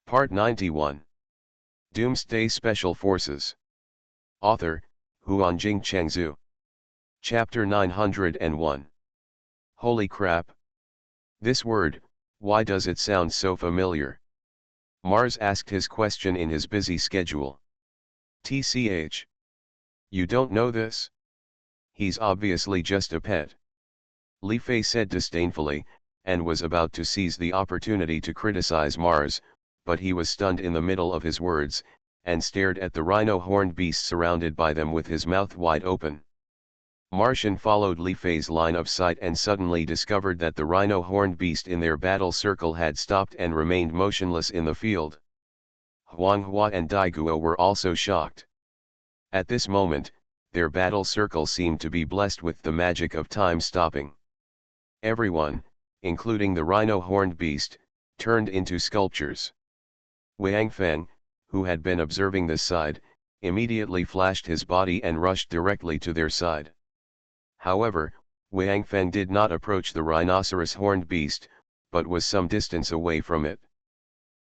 Part 91. Doomsday Special Forces. Author, Huanjing Chengzhu. Chapter 901. Holy crap. This word, why does it sound so familiar? Mars asked his question in his busy schedule. TCH. You don't know this? He's obviously just a pet. Li Fei said disdainfully, and was about to seize the opportunity to criticize Mars, but he was stunned in the middle of his words, and stared at the rhino-horned beast surrounded by them with his mouth wide open. Martian followed Li Fei's line of sight and suddenly discovered that the rhino-horned beast in their battle circle had stopped and remained motionless in the field. Huanghua and Daiguo were also shocked. At this moment, their battle circle seemed to be blessed with the magic of time stopping. Everyone, including the rhino-horned beast, turned into sculptures. Wang Feng, who had been observing this side, immediately flashed his body and rushed directly to their side. However, Wang Feng did not approach the rhinoceros-horned beast, but was some distance away from it.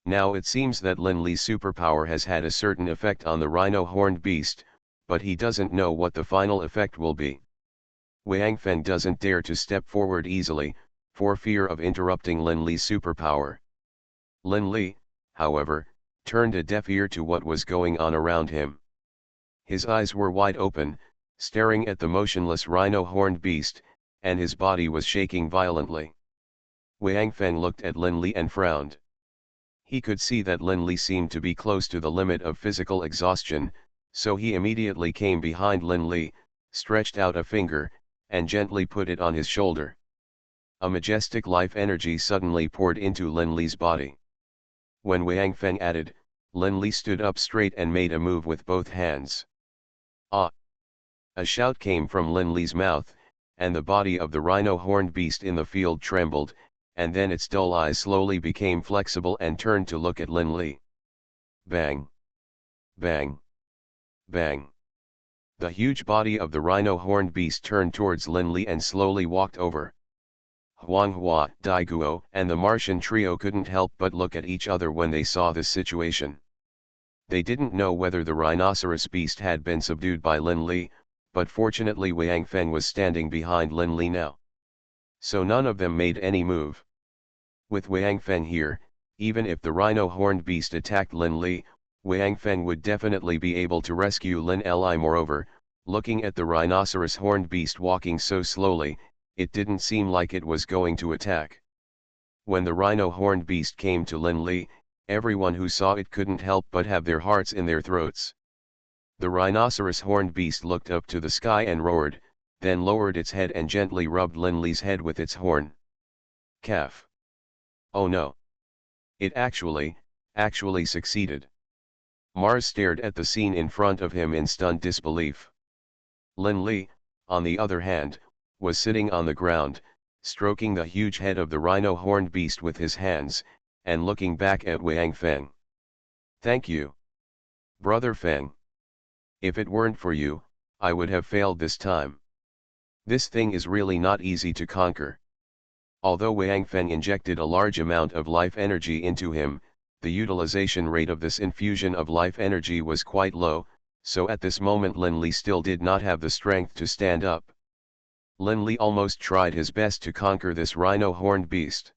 Now it seems that Lin Li's superpower has had a certain effect on the rhino-horned beast, but he doesn't know what the final effect will be. Wang Feng doesn't dare to step forward easily, for fear of interrupting Lin Li's superpower. Lin Li, however, turned a deaf ear to what was going on around him. His eyes were wide open, staring at the motionless rhino-horned beast, and his body was shaking violently. Wang Feng looked at Lin Li and frowned. He could see that Lin Li seemed to be close to the limit of physical exhaustion, so he immediately came behind Lin Li, stretched out a finger, and gently put it on his shoulder. A majestic life energy suddenly poured into Lin Li's body. When Wang Feng added, Lin Li stood up straight and made a move with both hands. Ah! A shout came from Lin Li's mouth, and the body of the rhino-horned beast in the field trembled, and then its dull eyes slowly became flexible and turned to look at Lin Li. Bang! Bang! Bang! The huge body of the rhino-horned beast turned towards Lin Li and slowly walked over. Huanghua, Daiguo, and the Martian trio couldn't help but look at each other when they saw this situation. They didn't know whether the rhinoceros beast had been subdued by Lin Li, but fortunately Wang Feng was standing behind Lin Li now. So none of them made any move. With Wang Feng here, even if the rhino-horned beast attacked Lin Li, Wang Feng would definitely be able to rescue Lin Li. Moreover, looking at the rhinoceros-horned beast walking so slowly, it didn't seem like it was going to attack. When the rhino-horned beast came to Lin Li, everyone who saw it couldn't help but have their hearts in their throats. The rhinoceros-horned beast looked up to the sky and roared, then lowered its head and gently rubbed Lin Li's head with its horn. Calf. Oh no. It actually succeeded. Mars stared at the scene in front of him in stunned disbelief. Lin Li, on the other hand, was sitting on the ground, stroking the huge head of the rhino-horned beast with his hands, and looking back at Wang Feng. Thank you. Brother Feng. If it weren't for you, I would have failed this time. This thing is really not easy to conquer. Although Wang Feng injected a large amount of life energy into him, the utilization rate of this infusion of life energy was quite low, so at this moment Lin Li still did not have the strength to stand up. Lin Li almost tried his best to conquer this rhino-horned beast.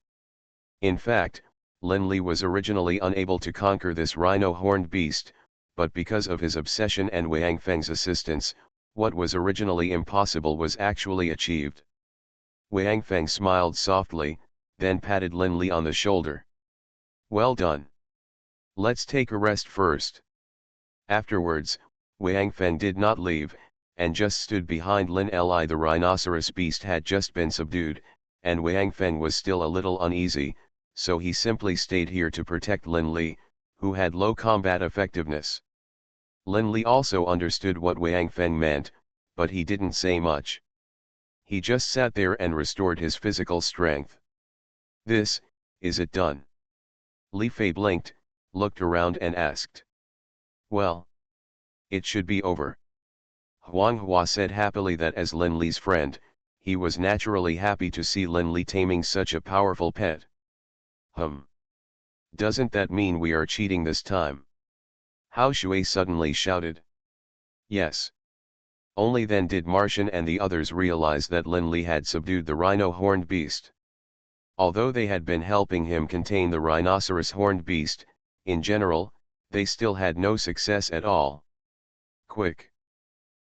In fact, Lin Li was originally unable to conquer this rhino-horned beast, but because of his obsession and Wang Feng's assistance, what was originally impossible was actually achieved. Wang Feng smiled softly, then patted Lin Li on the shoulder. Well done. Let's take a rest first. Afterwards, Wang Feng did not leave, and just stood behind Lin Li. The rhinoceros beast had just been subdued, and Wang Feng was still a little uneasy, so he simply stayed here to protect Lin Li, who had low combat effectiveness. Lin Li also understood what Wang Feng meant, but he didn't say much. He just sat there and restored his physical strength. Is it done? Li Fei blinked, looked around and asked. Well, it should be over. Huanghua said happily that as Lin Li's friend, he was naturally happy to see Lin Li taming such a powerful pet. Doesn't that mean we are cheating this time? Hao Shui suddenly shouted. Yes. Only then did Martian and the others realize that Lin Li had subdued the rhino-horned beast. Although they had been helping him contain the rhinoceros-horned beast, in general, they still had no success at all. Quick!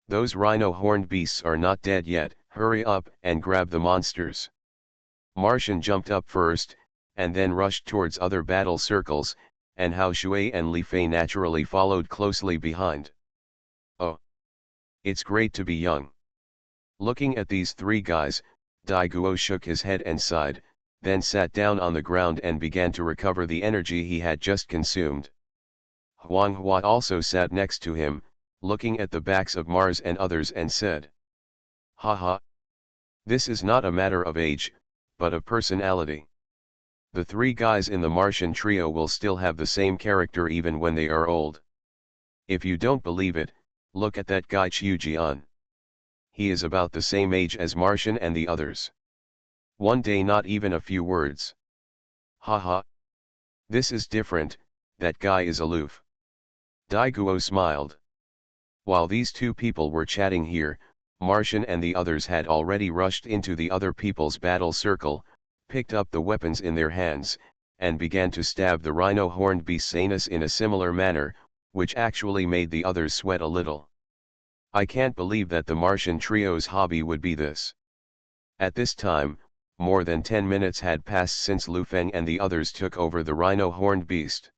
Those rhino-horned beasts are not dead yet, hurry up and grab the monsters. Martian jumped up first, and then rushed towards other battle circles, and Hao Shui and Li Fei naturally followed closely behind. Oh! It's great to be young. Looking at these three guys, Dai Guo shook his head and sighed, then sat down on the ground and began to recover the energy he had just consumed. Huang Hua also sat next to him, looking at the backs of Mars and others and said, "Haha. This is not a matter of age, but of personality. The three guys in the Martian trio will still have the same character even when they are old. If you don't believe it, look at that guy Qiu Jian. He is about the same age as Martian and the others. One day not even a few words. Haha. This is different, that guy is aloof." Dai Guo smiled. While these two people were chatting here, Martian and the others had already rushed into the other people's battle circle, picked up the weapons in their hands, and began to stab the rhino-horned beast's anus in a similar manner, which actually made the others sweat a little. I can't believe that the Martian trio's hobby would be this. At this time, more than 10 minutes had passed since Lu Feng and the others took over the rhino-horned beast.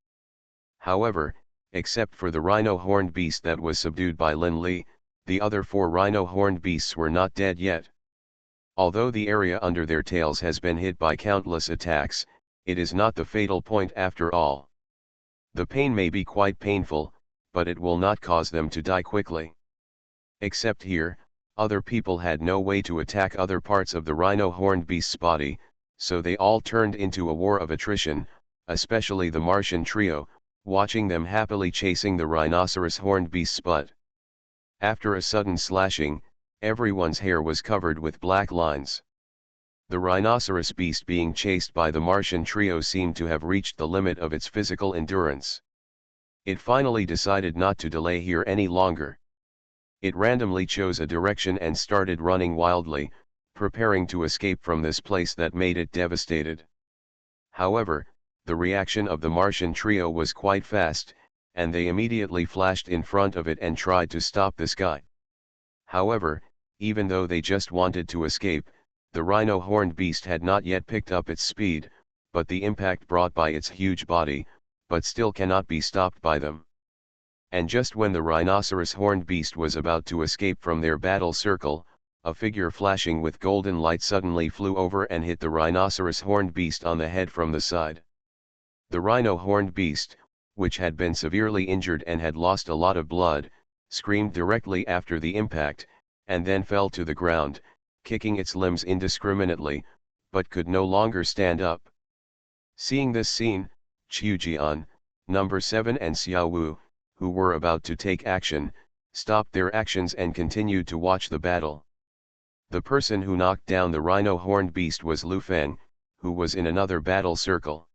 However, except for the rhino-horned beast that was subdued by Lin Li, the other 4 rhino-horned beasts were not dead yet. Although the area under their tails has been hit by countless attacks, it is not the fatal point after all. The pain may be quite painful, but it will not cause them to die quickly. Except here, other people had no way to attack other parts of the rhino-horned beast's body, so they all turned into a war of attrition, especially the Martian trio, watching them happily chasing the rhinoceros-horned beast's butt. After a sudden slashing, everyone's hair was covered with black lines. The rhinoceros beast being chased by the Martian trio seemed to have reached the limit of its physical endurance. It finally decided not to delay here any longer. It randomly chose a direction and started running wildly, preparing to escape from this place that made it devastated. However, the reaction of the Martian trio was quite fast, and they immediately flashed in front of it and tried to stop this guy. However, even though they just wanted to escape, the rhino-horned beast had not yet picked up its speed, but the impact brought by its huge body, but still cannot be stopped by them. And just when the rhinoceros-horned beast was about to escape from their battle circle, a figure flashing with golden light suddenly flew over and hit the rhinoceros-horned beast on the head from the side. The rhino-horned beast, which had been severely injured and had lost a lot of blood, screamed directly after the impact, and then fell to the ground, kicking its limbs indiscriminately, but could no longer stand up. Seeing this scene, Qiu Jian, number 7 and Xiao Wu, who were about to take action, stopped their actions and continued to watch the battle. The person who knocked down the rhino-horned beast was Lu Feng, who was in another battle circle.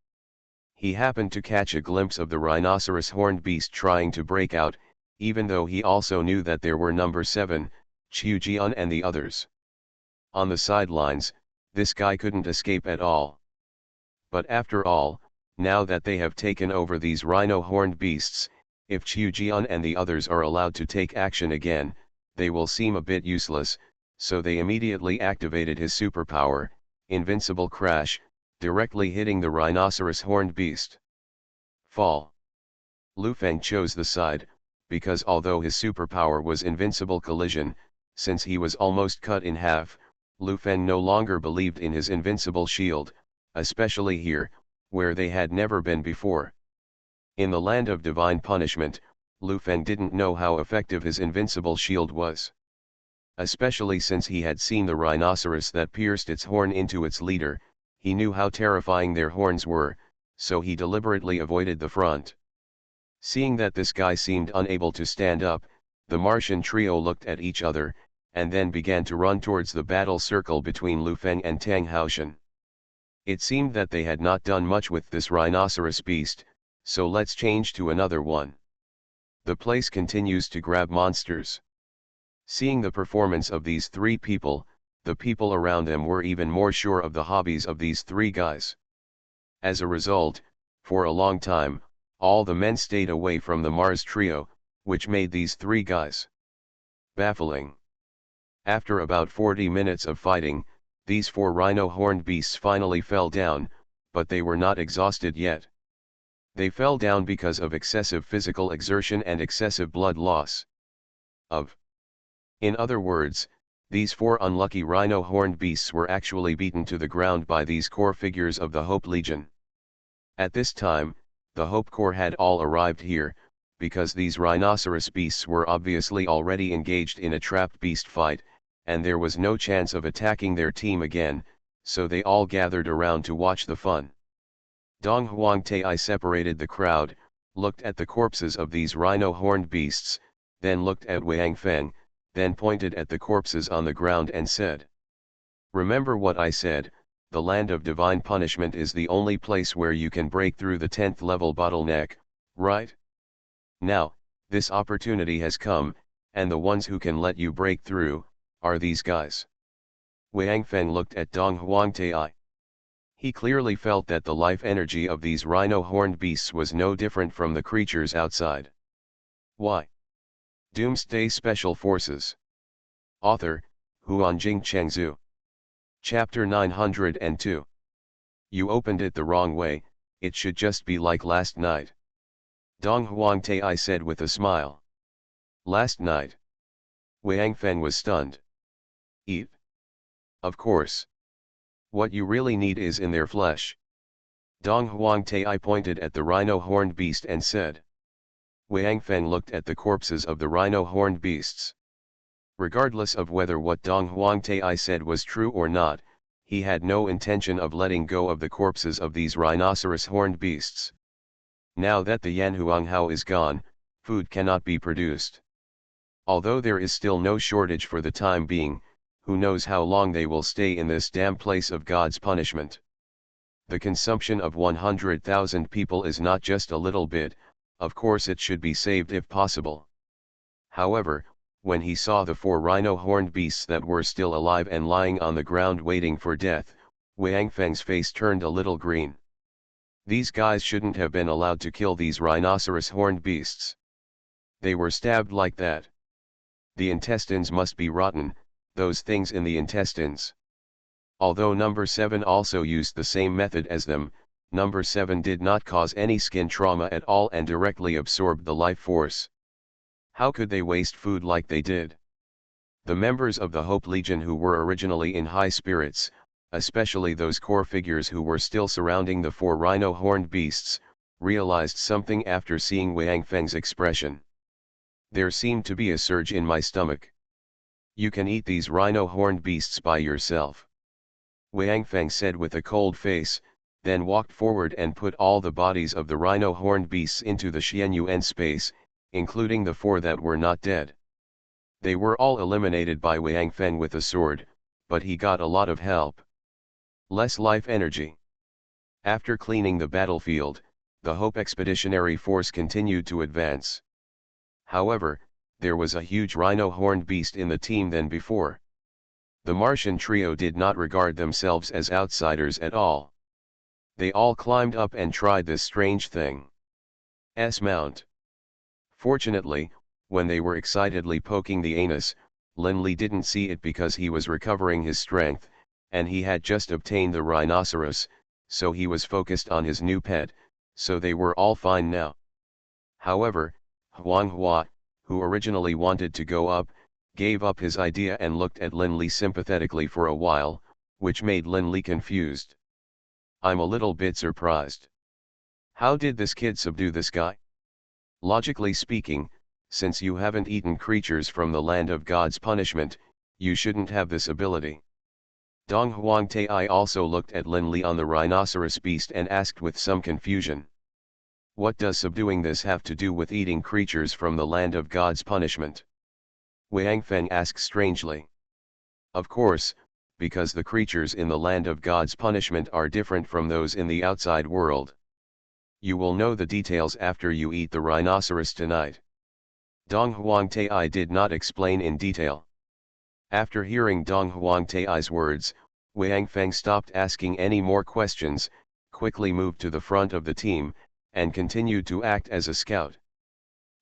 He happened to catch a glimpse of the rhinoceros-horned beast trying to break out, even though he also knew that there were number 7, Qiu Jian and the others. On the sidelines, this guy couldn't escape at all. But after all, now that they have taken over these rhino-horned beasts, if Qiu Jian and the others are allowed to take action again, they will seem a bit useless, so they immediately activated his superpower, Invincible Crash, directly hitting the rhinoceros-horned beast. Fall. Lu Feng chose the side, because although his superpower was Invincible Collision, since he was almost cut in half, Lu Feng no longer believed in his invincible shield, especially here, where they had never been before. In the land of divine punishment, Lu Feng didn't know how effective his invincible shield was. Especially since he had seen the rhinoceros that pierced its horn into its leader, he knew how terrifying their horns were, so he deliberately avoided the front. Seeing that this guy seemed unable to stand up, the Martian trio looked at each other, and then began to run towards the battle circle between Lu Feng and Tang Haoshan. It seemed that they had not done much with this rhinoceros beast, so let's change to another one. The place continues to grab monsters. Seeing the performance of these three people, the people around them were even more sure of the hobbies of these three guys. As a result, for a long time, all the men stayed away from the Mars trio, which made these three guys baffling. After about 40 minutes of fighting, these four rhino-horned beasts finally fell down, but they were not exhausted yet. They fell down because of excessive physical exertion and excessive blood loss. In other words, these four unlucky rhino-horned beasts were actually beaten to the ground by these core figures of the Hope Legion. At this time, the Hope Corps had all arrived here, because these rhinoceros beasts were obviously already engaged in a trapped beast fight, and there was no chance of attacking their team again, so they all gathered around to watch the fun. Dong Huangtai separated the crowd, looked at the corpses of these rhino-horned beasts, then looked at Wang Feng, then pointed at the corpses on the ground and said, "Remember what I said, the land of divine punishment is the only place where you can break through the 10th level bottleneck, right? Now, this opportunity has come, and the ones who can let you break through are these guys." Wang Feng looked at Dong Huangtai. He clearly felt that the life energy of these rhino-horned beasts was no different from the creatures outside. Why? Doomsday Special Forces. Author, Huanjing Chengzhu. Chapter 902. You opened it the wrong way, it should just be like last night. Dong Huangtai said with a smile. Last night? Wang Feng was stunned. Eat? Of course. What you really need is in their flesh. Dong Huangtai pointed at the rhino-horned beast and said. Wang Feng looked at the corpses of the rhino-horned beasts. Regardless of whether what Dong Huangtai said was true or not, he had no intention of letting go of the corpses of these rhinoceros-horned beasts. Now that the Yanhuanghao is gone, food cannot be produced. Although there is still no shortage for the time being, who knows how long they will stay in this damn place of God's punishment. The consumption of 100,000 people is not just a little bit, of course it should be saved if possible. However, when he saw the four rhino-horned beasts that were still alive and lying on the ground waiting for death, Wang Feng's face turned a little green. These guys shouldn't have been allowed to kill these rhinoceros-horned beasts. They were stabbed like that. The intestines must be rotten, those things in the intestines. Although number 7 also used the same method as them, number 7 did not cause any skin trauma at all and directly absorbed the life force. How could they waste food like they did? The members of the Hope Legion who were originally in high spirits, especially those core figures who were still surrounding the four rhino-horned beasts, realized something after seeing Wang Feng's expression. There seemed to be a surge in my stomach. You can eat these rhino-horned beasts by yourself. Wang Feng said with a cold face, then walked forward and put all the bodies of the rhino-horned beasts into the Xianyuan space, including the four that were not dead. They were all eliminated by Wang Feng with a sword, but he got a lot of help. Less life energy. After cleaning the battlefield, the Hope Expeditionary Force continued to advance. However, there was a huge rhino-horned beast in the team than before. The Martian trio did not regard themselves as outsiders at all. They all climbed up and tried this strange thing. S-mount. Fortunately, when they were excitedly poking the anus, Lin Li didn't see it because he was recovering his strength, and he had just obtained the rhinoceros, so he was focused on his new pet, so they were all fine now. However, Huang Hua, who originally wanted to go up, gave up his idea and looked at Lin Li sympathetically for a while, which made Lin Li confused. I'm a little bit surprised. How did this kid subdue this guy? Logically speaking, since you haven't eaten creatures from the land of God's punishment, you shouldn't have this ability. Dong Huangtai also looked at Lin Li on the rhinoceros beast and asked with some confusion. What does subduing this have to do with eating creatures from the land of God's punishment? Wang Feng asked strangely. Of course, because the creatures in the land of God's punishment are different from those in the outside world. You will know the details after you eat the rhinoceros tonight. Dong Huangtai did not explain in detail. After hearing Dong Huangtai's words, Wang Feng stopped asking any more questions, quickly moved to the front of the team, and continued to act as a scout.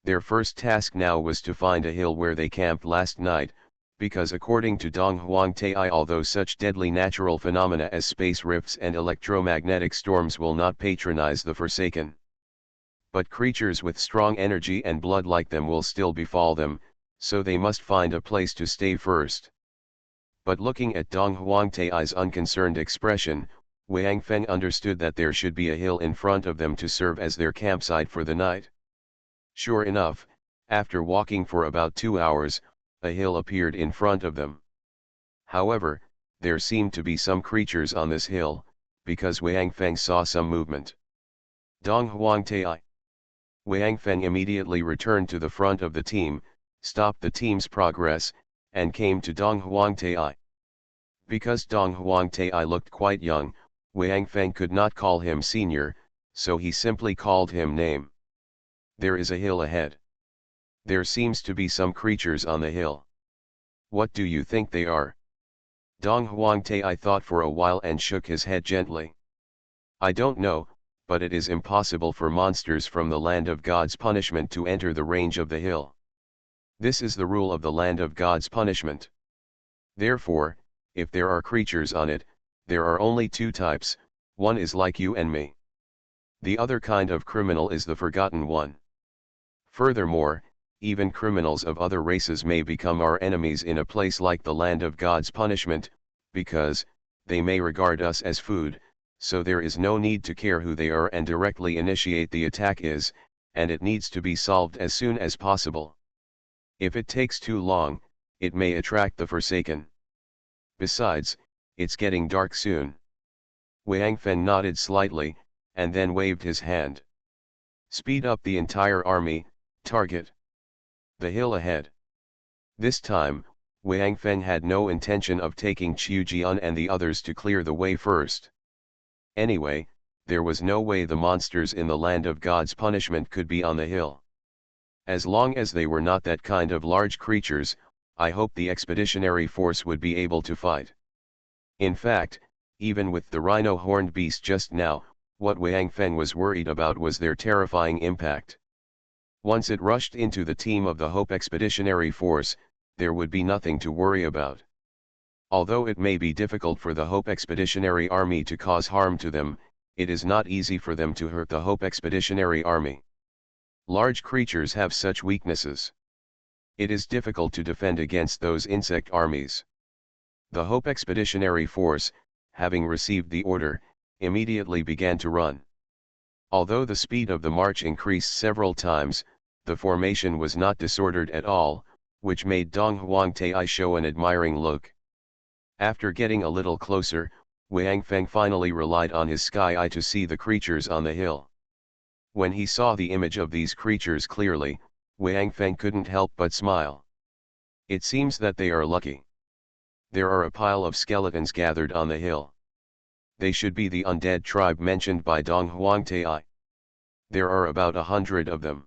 Their first task now was to find a hill where they camped last night, because according to Dong Huangtai, although such deadly natural phenomena as space rifts and electromagnetic storms will not patronize the Forsaken, but creatures with strong energy and blood like them will still befall them, so they must find a place to stay first. But looking at Dong Huangtai's unconcerned expression, Wang Feng understood that there should be a hill in front of them to serve as their campsite for the night. Sure enough, after walking for about 2 hours, a hill appeared in front of them. However, there seemed to be some creatures on this hill, because Wang Feng saw some movement. Dong Huangtai. Wang Feng immediately returned to the front of the team, stopped the team's progress, and came to Dong Huangtai. Because Dong Huangtai looked quite young, Wang Feng could not call him senior, so he simply called him name. There is a hill ahead. There seems to be some creatures on the hill. What do you think they are? Dong Huangtai thought for a while and shook his head gently. I don't know, but it is impossible for monsters from the land of God's punishment to enter the range of the hill. This is the rule of the land of God's punishment. Therefore, if there are creatures on it, there are only two types, one is like you and me. The other kind of criminal is the forgotten one. Furthermore, even criminals of other races may become our enemies in a place like the land of God's punishment, because they may regard us as food, so there is no need to care who they are and directly initiate the attack and it needs to be solved as soon as possible. If it takes too long, it may attract the Forsaken. Besides, it's getting dark soon. Wang Feng nodded slightly, and then waved his hand. Speed up the entire army, target the hill ahead. This time, Wang Feng had no intention of taking Qiu Jian and the others to clear the way first. Anyway, there was no way the monsters in the land of God's punishment could be on the hill. As long as they were not that kind of large creatures, I hoped the expeditionary force would be able to fight. In fact, even with the rhino-horned beast just now, what Wang Feng was worried about was their terrifying impact. Once it rushed into the team of the Hope Expeditionary Force, there would be nothing to worry about. Although it may be difficult for the Hope Expeditionary Army to cause harm to them, it is not easy for them to hurt the Hope Expeditionary Army. Large creatures have such weaknesses. It is difficult to defend against those insect armies. The Hope Expeditionary Force, having received the order, immediately began to run. Although the speed of the march increased several times, the formation was not disordered at all, which made Dong Huangtai show an admiring look. After getting a little closer, Wang Feng finally relied on his sky eye to see the creatures on the hill. When he saw the image of these creatures clearly, Wang Feng couldn't help but smile. It seems that they are lucky. There are a pile of skeletons gathered on the hill. They should be the undead tribe mentioned by Dong Huangtai. There are about 100 of them.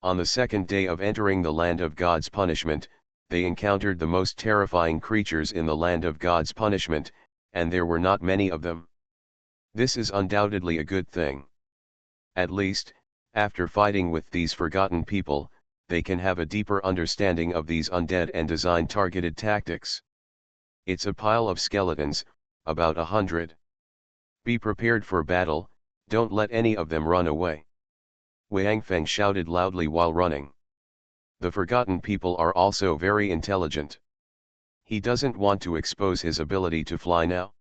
On the second day of entering the land of God's punishment, they encountered the most terrifying creatures in the land of God's punishment, and there were not many of them. This is undoubtedly a good thing. At least, after fighting with these forgotten people, they can have a deeper understanding of these undead and design targeted tactics. It's a pile of skeletons, about 100. Be prepared for battle, don't let any of them run away. Wang Feng shouted loudly while running. The forgotten people are also very intelligent. He doesn't want to expose his ability to fly now.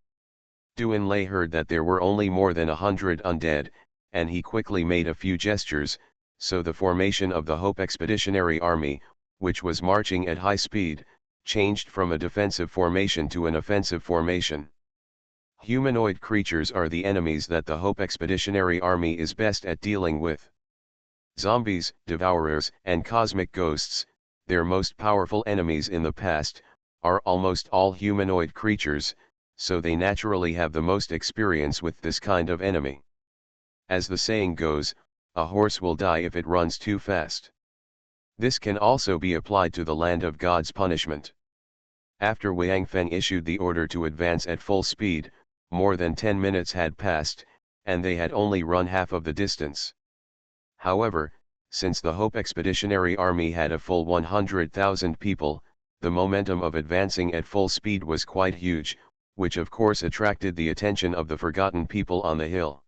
Duan Lei heard that there were only more than 100 undead, and he quickly made a few gestures, so the formation of the Hope Expeditionary Army, which was marching at high speed, changed from a defensive formation to an offensive formation. Humanoid creatures are the enemies that the Hope Expeditionary Army is best at dealing with. Zombies, devourers, and cosmic ghosts, their most powerful enemies in the past, are almost all humanoid creatures, so they naturally have the most experience with this kind of enemy. As the saying goes, a horse will die if it runs too fast. This can also be applied to the land of God's punishment. After Wang Feng issued the order to advance at full speed, more than 10 minutes had passed, and they had only run half of the distance. However, since the Hope Expeditionary Army had a full 100,000 people, the momentum of advancing at full speed was quite huge, which of course attracted the attention of the forgotten people on the hill.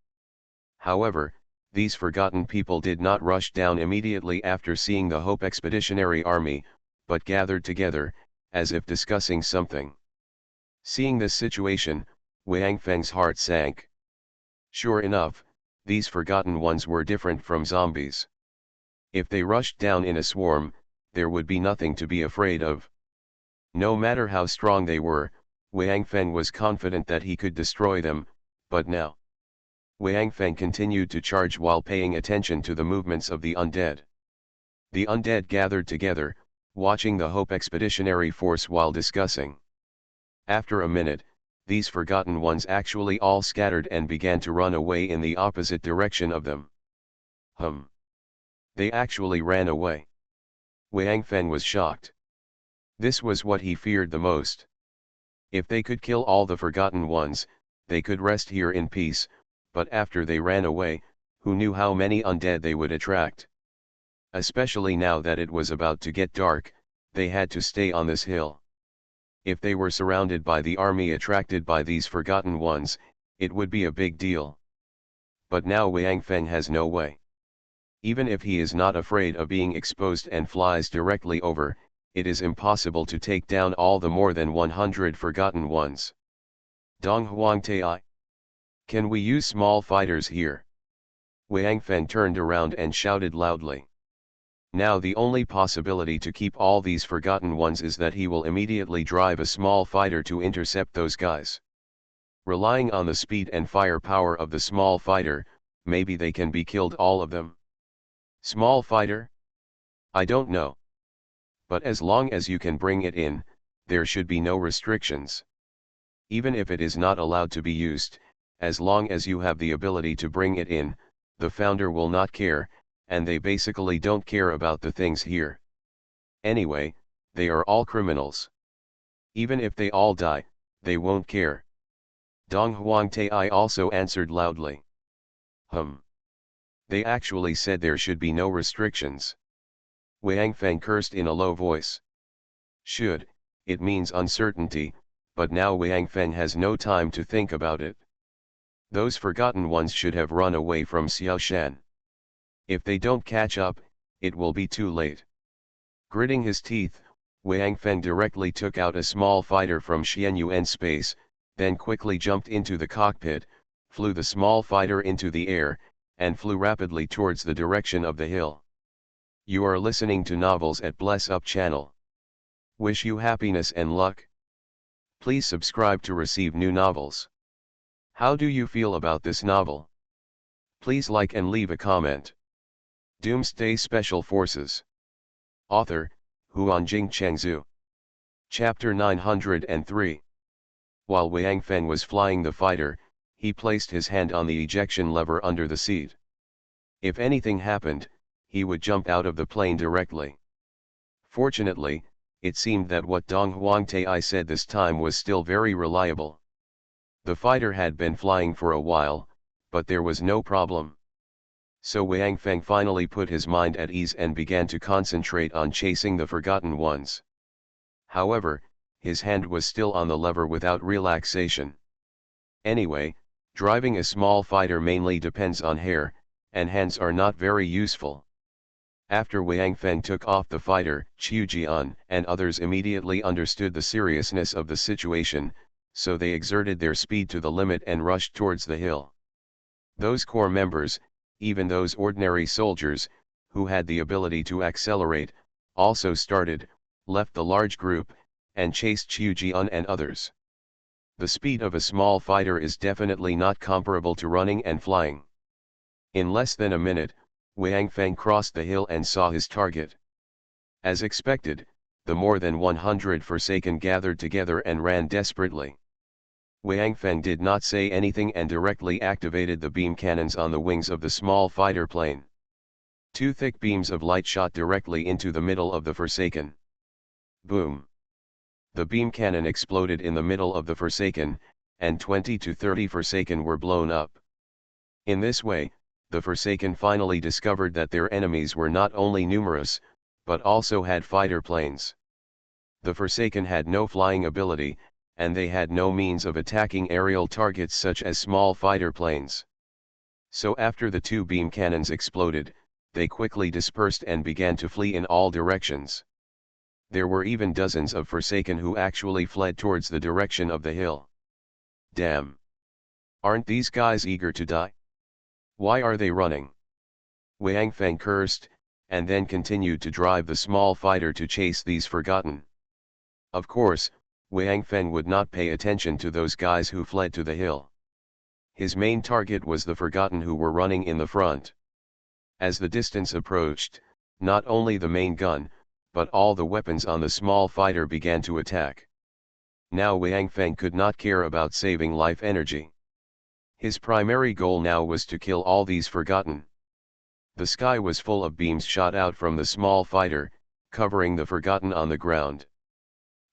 However, these forgotten people did not rush down immediately after seeing the Hope Expeditionary Army, but gathered together, as if discussing something. Seeing this situation, Wang Feng's heart sank. Sure enough, these forgotten ones were different from zombies. If they rushed down in a swarm, there would be nothing to be afraid of. No matter how strong they were, Wang Feng was confident that he could destroy them, but now Wang Feng continued to charge while paying attention to the movements of the undead. The undead gathered together, watching the Hope Expeditionary Force while discussing. After a minute, these forgotten ones actually all scattered and began to run away in the opposite direction of them. They actually ran away. Wang Feng was shocked. This was what he feared the most. If they could kill all the forgotten ones, they could rest here in peace, but after they ran away, who knew how many undead they would attract? Especially now that it was about to get dark, they had to stay on this hill. If they were surrounded by the army attracted by these forgotten ones, it would be a big deal. But now Wang Feng has no way. Even if he is not afraid of being exposed and flies directly over, it is impossible to take down all the more than 100 forgotten ones. Dong Huang Tai. Can we use small fighters here? Wang Feng turned around and shouted loudly. Now the only possibility to keep all these forgotten ones is that he will immediately drive a small fighter to intercept those guys. Relying on the speed and firepower of the small fighter, maybe they can be killed all of them. Small fighter? I don't know. But as long as you can bring it in, there should be no restrictions. Even if it is not allowed to be used, as long as you have the ability to bring it in, the founder will not care, and they basically don't care about the things here. Anyway, they are all criminals. Even if they all die, they won't care. Dong Huang Tai also answered loudly. They actually said there should be no restrictions. Wang Feng cursed in a low voice. Should, it means uncertainty, but now Wang Feng has no time to think about it. Those forgotten ones should have run away from Xiaoshan. If they don't catch up, it will be too late. Gritting his teeth, Wang Feng directly took out a small fighter from Xianyuan's space, then quickly jumped into the cockpit, flew the small fighter into the air, and flew rapidly towards the direction of the hill. You are listening to Novels at Bless Up channel. Wish you happiness and luck. Please subscribe to receive new novels. How do you feel about this novel? Please like and leave a comment. Doomsday Special Forces. Author, Huanjing Chengzhu. Chapter 903. While Wang Feng was flying the fighter, he placed his hand on the ejection lever under the seat. If anything happened, he would jump out of the plane directly. Fortunately, it seemed that what Dong Huang Tai said this time was still very reliable. The fighter had been flying for a while, but there was no problem. So Wang Feng finally put his mind at ease and began to concentrate on chasing the forgotten ones. However, his hand was still on the lever without relaxation. Anyway, driving a small fighter mainly depends on hair, and hands are not very useful. After Wang Feng took off the fighter, Qiu Jian and others immediately understood the seriousness of the situation, so they exerted their speed to the limit and rushed towards the hill. Those corps members, even those ordinary soldiers, who had the ability to accelerate, also left the large group, and chased Qiu Jian and others. The speed of a small fighter is definitely not comparable to running and flying. In less than a minute, Wang Feng crossed the hill and saw his target. As expected, the more than 100 Forsaken gathered together and ran desperately. Wang Feng did not say anything and directly activated the beam cannons on the wings of the small fighter plane. Two thick beams of light shot directly into the middle of the Forsaken. Boom! The beam cannon exploded in the middle of the Forsaken, and 20 to 30 Forsaken were blown up. In this way, the Forsaken finally discovered that their enemies were not only numerous, but also had fighter planes. The Forsaken had no flying ability, and they had no means of attacking aerial targets such as small fighter planes. So after the two beam cannons exploded, they quickly dispersed and began to flee in all directions. There were even dozens of Forsaken who actually fled towards the direction of the hill. Damn! Aren't these guys eager to die? Why are they running? Wang Feng cursed, and then continued to drive the small fighter to chase these Forgotten. Of course, Wang Feng would not pay attention to those guys who fled to the hill. His main target was the Forgotten who were running in the front. As the distance approached, not only the main gun, but all the weapons on the small fighter began to attack. Now Wang Feng could not care about saving life energy. His primary goal now was to kill all these Forgotten. The sky was full of beams shot out from the small fighter, covering the Forgotten on the ground.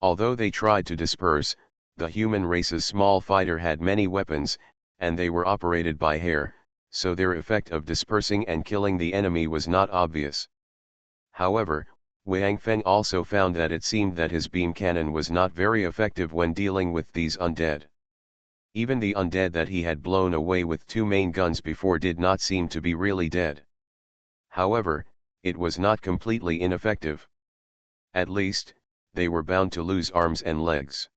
Although they tried to disperse, the human race's small fighter had many weapons, and they were operated by hair, so their effect of dispersing and killing the enemy was not obvious. However, Wang Feng also found that it seemed that his beam cannon was not very effective when dealing with these undead. Even the undead that he had blown away with two main guns before did not seem to be really dead. However, it was not completely ineffective. At least, they were bound to lose arms and legs.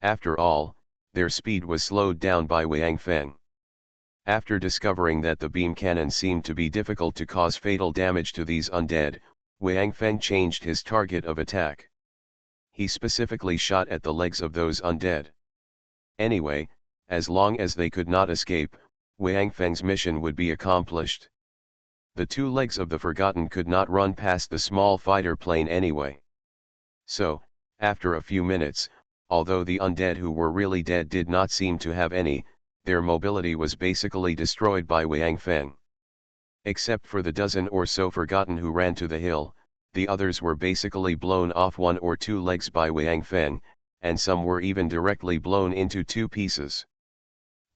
After all, their speed was slowed down by Wang Feng. After discovering that the beam cannon seemed to be difficult to cause fatal damage to these undead, Wang Feng changed his target of attack. He specifically shot at the legs of those undead. Anyway, as long as they could not escape, Wang Feng's mission would be accomplished. The two legs of the Forgotten could not run past the small fighter plane anyway. So, after a few minutes, although the undead who were really dead did not seem to have any, their mobility was basically destroyed by Wang Feng. Except for the dozen or so Forgotten who ran to the hill, the others were basically blown off one or two legs by Wang Feng, and some were even directly blown into two pieces.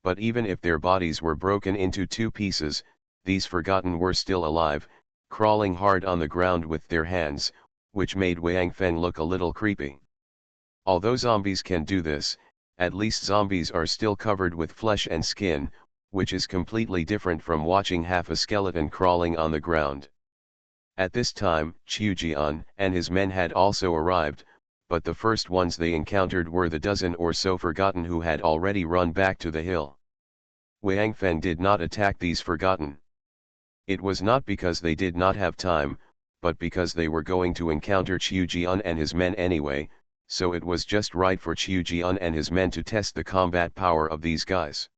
But even if their bodies were broken into two pieces, these Forgotten were still alive, crawling hard on the ground with their hands, which made Wang Feng look a little creepy. Although zombies can do this, at least zombies are still covered with flesh and skin, which is completely different from watching half a skeleton crawling on the ground. At this time, Qiu Jian and his men had also arrived, but the first ones they encountered were the dozen or so Forgotten who had already run back to the hill. Wang Feng did not attack these Forgotten. It was not because they did not have time, but because they were going to encounter Qiu Jian and his men anyway, so it was just right for Qiu Jian and his men to test the combat power of these guys.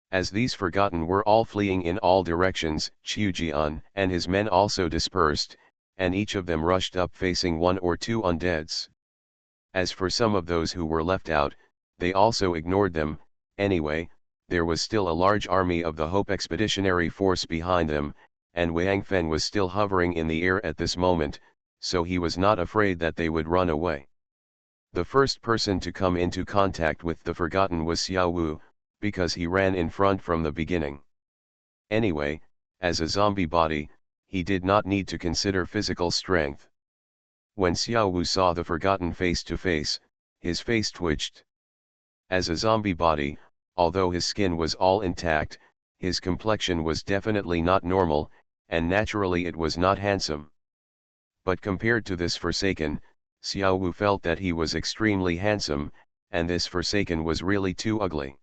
As these Forgotten were all fleeing in all directions, Qiu Jian and his men also dispersed, and each of them rushed up facing one or two undeads. As for some of those who were left out, they also ignored them. Anyway, there was still a large army of the Hope Expeditionary Force behind them, and Wang Feng was still hovering in the air at this moment, so he was not afraid that they would run away. The first person to come into contact with the Forgotten was Xiao Wu, because he ran in front from the beginning. Anyway, as a zombie body, he did not need to consider physical strength. When Xiao Wu saw the Forgotten face to face, his face twitched. As a zombie body, although his skin was all intact, his complexion was definitely not normal, and naturally it was not handsome. But compared to this Forsaken, Xiao Wu felt that he was extremely handsome, and this Forsaken was really too ugly.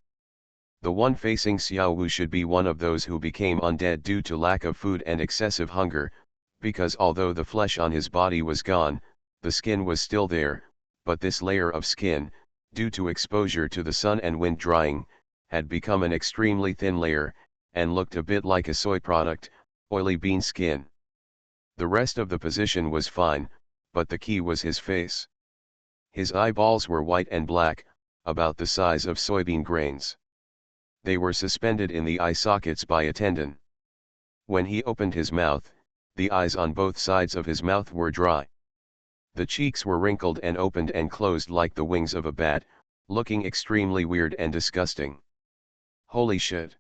The one facing Xiao Wu should be one of those who became undead due to lack of food and excessive hunger, because although the flesh on his body was gone, the skin was still there, but this layer of skin, due to exposure to the sun and wind drying, had become an extremely thin layer, and looked a bit like a soy product, oily bean skin. The rest of the position was fine, but the key was his face. His eyeballs were white and black, about the size of soybean grains. They were suspended in the eye sockets by a tendon. When he opened his mouth, the eyes on both sides of his mouth were dry. The cheeks were wrinkled and opened and closed like the wings of a bat, looking extremely weird and disgusting. Holy shit.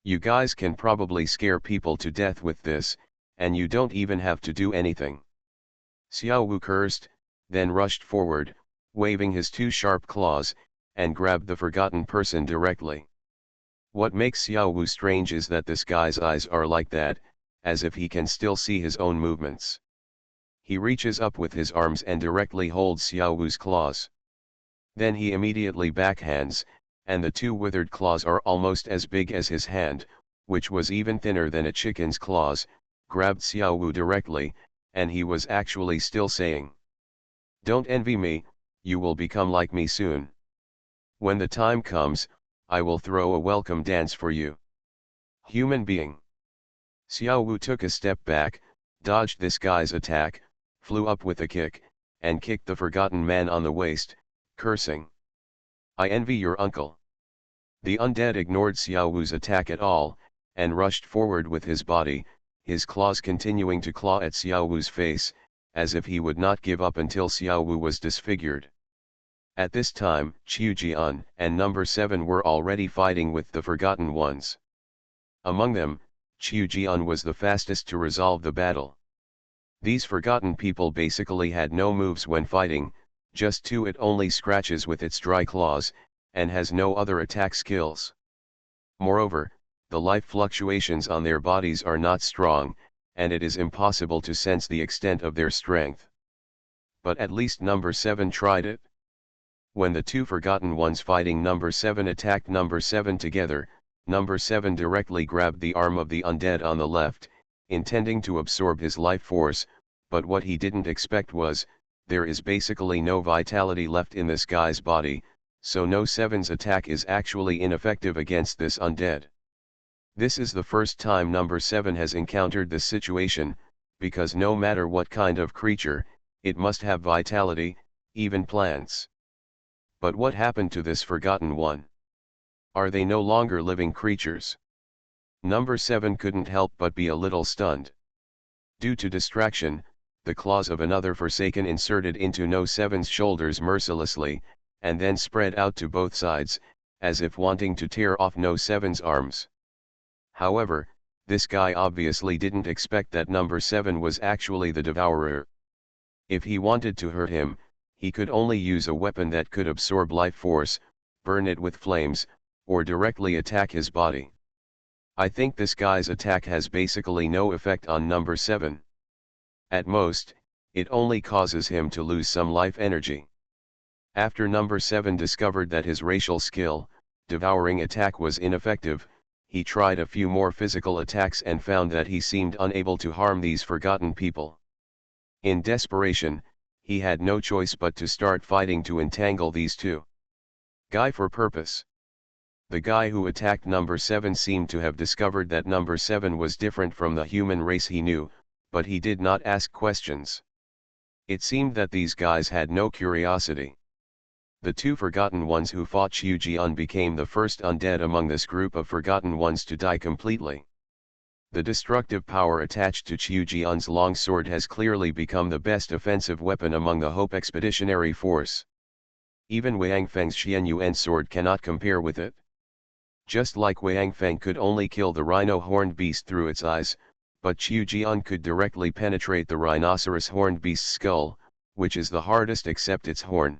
You guys can probably scare people to death with this, and you don't even have to do anything. Xiao Wu cursed, then rushed forward, waving his two sharp claws, and grabbed the forgotten person directly. What makes Xiao Wu strange is that this guy's eyes are like that, as if he can still see his own movements. He reaches up with his arms and directly holds Xiao Wu's claws. Then he immediately backhands, and the two withered claws are almost as big as his hand, which was even thinner than a chicken's claws, grabbed Xiao Wu directly, and he was actually still saying, "Don't envy me, you will become like me soon. When the time comes, I will throw a welcome dance for you. Human being." Xiao Wu took a step back, dodged this guy's attack, flew up with a kick, and kicked the forgotten man on the waist, cursing, "I envy your uncle." The undead ignored Xiao Wu's attack at all, and rushed forward with his body, his claws continuing to claw at Xiao Wu's face, as if he would not give up until Xiao Wu was disfigured. At this time, Qiu Jian and Number 7 were already fighting with the Forgotten Ones. Among them, Qiu Jian was the fastest to resolve the battle. These forgotten people basically had no moves when fighting, just two it only scratches with its dry claws, and has no other attack skills. Moreover, the life fluctuations on their bodies are not strong, and it is impossible to sense the extent of their strength. But at least Number 7 tried it. When the two forgotten ones fighting Number 7 attacked Number 7 together, Number 7 directly grabbed the arm of the undead on the left, intending to absorb his life force, but what he didn't expect was, there is basically no vitality left in this guy's body, so No 7's attack is actually ineffective against this undead. This is the first time Number 7 has encountered this situation, because no matter what kind of creature, it must have vitality, even plants. But what happened to this forgotten one? Are they no longer living creatures? Number 7 couldn't help but be a little stunned. Due to distraction, the claws of another Forsaken inserted into No 7's shoulders mercilessly, and then spread out to both sides, as if wanting to tear off No 7's arms. However, this guy obviously didn't expect that Number 7 was actually the devourer. If he wanted to hurt him, he could only use a weapon that could absorb life force, burn it with flames, or directly attack his body. I think this guy's attack has basically no effect on Number 7. At most, it only causes him to lose some life energy. After Number 7 discovered that his racial skill, devouring attack was ineffective, he tried a few more physical attacks and found that he seemed unable to harm these forgotten people. In desperation, he had no choice but to start fighting to entangle these two. Guy for purpose. The guy who attacked Number 7 seemed to have discovered that Number 7 was different from the human race he knew, but he did not ask questions. It seemed that these guys had no curiosity. The two forgotten ones who fought Qiu Jian became the first undead among this group of forgotten ones to die completely. The destructive power attached to Qiu Jian's longsword has clearly become the best offensive weapon among the Hope Expeditionary Force. Even Wang Feng's Xianyuan sword cannot compare with it. Just like Wang Feng could only kill the rhino-horned beast through its eyes, but Qiu Jian could directly penetrate the rhinoceros-horned beast's skull, which is the hardest except its horn.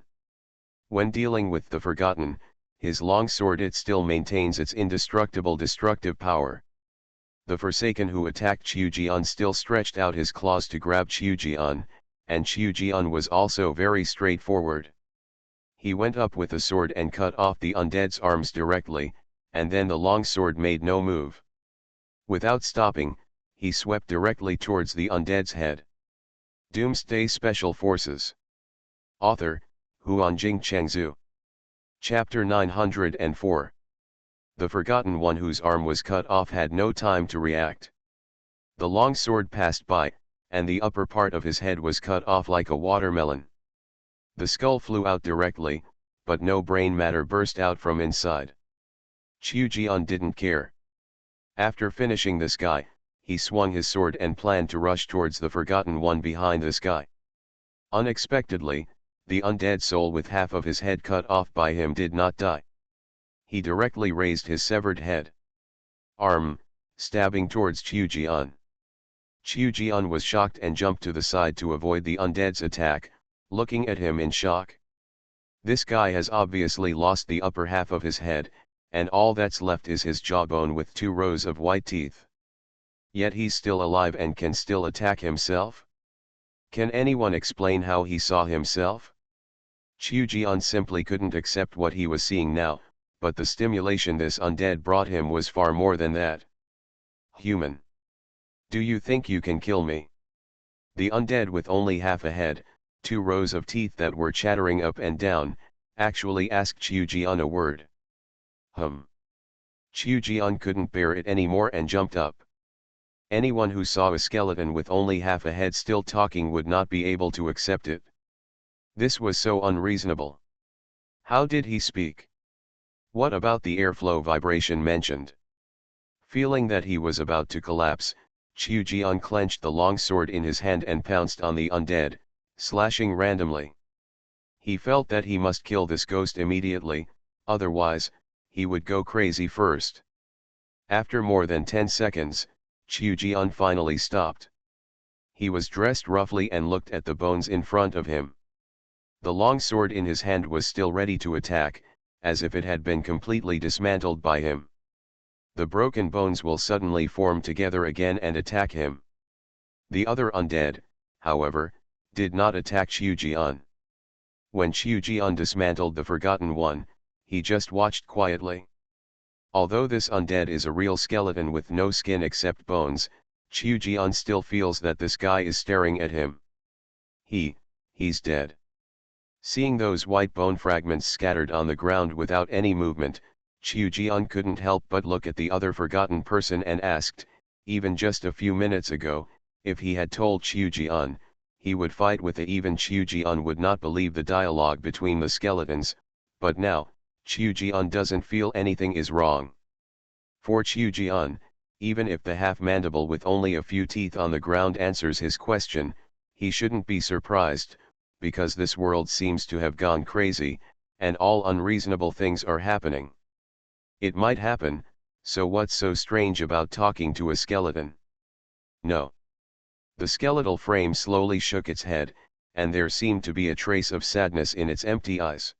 When dealing with the Forgotten, his longsword it still maintains its indestructible destructive power. The Forsaken who attacked Qiu Jian still stretched out his claws to grab Qiu Jian, and Qiu Jian was also very straightforward. He went up with the sword and cut off the undead's arms directly, and then the longsword made no move. Without stopping, he swept directly towards the undead's head. Doomsday Special Forces. Author, Huanjing Chengzhu. Chapter 904. The Forgotten One whose arm was cut off had no time to react. The longsword passed by, and the upper part of his head was cut off like a watermelon. The skull flew out directly, but no brain matter burst out from inside. Qiu Jian didn't care. After finishing this guy, he swung his sword and planned to rush towards the Forgotten One behind this guy. Unexpectedly, the undead soul with half of his head cut off by him did not die. He directly raised his severed head. Arm, stabbing towards Qiu Jian. Qiu Jian was shocked and jumped to the side to avoid the undead's attack, looking at him in shock. This guy has obviously lost the upper half of his head, and all that's left is his jawbone with 2 rows of white teeth. Yet he's still alive and can still attack himself? Can anyone explain how he saw himself? Qiu Jian simply couldn't accept what he was seeing now, but the stimulation this undead brought him was far more than that. Human. Do you think you can kill me? The undead with only half a head, 2 rows of teeth that were chattering up and down, actually asked Qiu Jian a word. Qiu Jian couldn't bear it anymore and jumped up. Anyone who saw a skeleton with only half a head still talking would not be able to accept it. This was so unreasonable. How did he speak? What about the airflow vibration mentioned? Feeling that he was about to collapse, Qiu Jian clenched the long sword in his hand and pounced on the undead, slashing randomly. He felt that he must kill this ghost immediately, otherwise, he would go crazy first. After more than 10 seconds, Qiu Jian finally stopped. He was dressed roughly and looked at the bones in front of him. The long sword in his hand was still ready to attack, as if it had been completely dismantled by him. The broken bones will suddenly form together again and attack him. The other undead, however, did not attack Qiu Jian. When Qiu Jian dismantled the Forgotten One, he just watched quietly. Although this undead is a real skeleton with no skin except bones, Qiu Jian still feels that this guy is staring at him. He's dead. Seeing those white bone fragments scattered on the ground without any movement, Qiu Jian couldn't help but look at the other forgotten person and asked, even just a few minutes ago, if he had told Qiu Jian, he would fight with it. Even Qiu Jian would not believe the dialogue between the skeletons, but now, Qiu Jian doesn't feel anything is wrong. For Qiu Jian, even if the half-mandible with only a few teeth on the ground answers his question, he shouldn't be surprised, because this world seems to have gone crazy, and all unreasonable things are happening. It might happen, so what's so strange about talking to a skeleton? No. The skeletal frame slowly shook its head, and there seemed to be a trace of sadness in its empty eyes.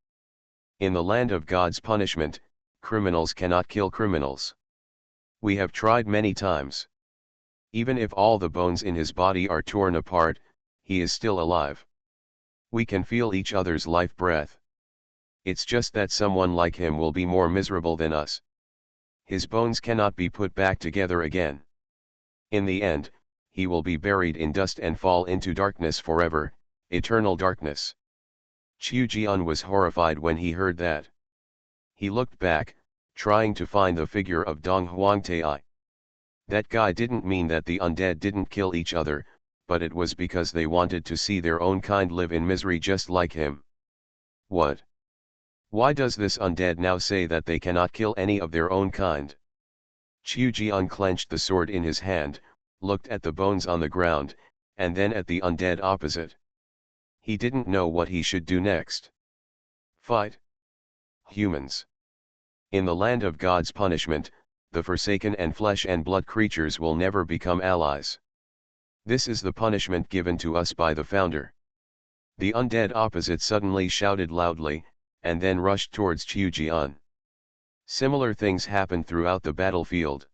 In the land of God's punishment, criminals cannot kill criminals. We have tried many times. Even if all the bones in his body are torn apart, he is still alive. We can feel each other's life breath. It's just that someone like him will be more miserable than us. His bones cannot be put back together again. In the end, he will be buried in dust and fall into darkness forever, eternal darkness. Qiu Jian was horrified when he heard that. He looked back, trying to find the figure of Dong Huangtai. That guy didn't mean that the undead didn't kill each other, but it was because they wanted to see their own kind live in misery just like him. What? Why does this undead now say that they cannot kill any of their own kind? Qiu Jian clenched the sword in his hand, looked at the bones on the ground, and then at the undead opposite. He didn't know what he should do next. Fight? Humans. In the land of God's punishment, the forsaken and flesh and blood creatures will never become allies. This is the punishment given to us by the Founder. The undead opposite suddenly shouted loudly, and then rushed towards Qiu Jian. Similar things happened throughout the battlefield.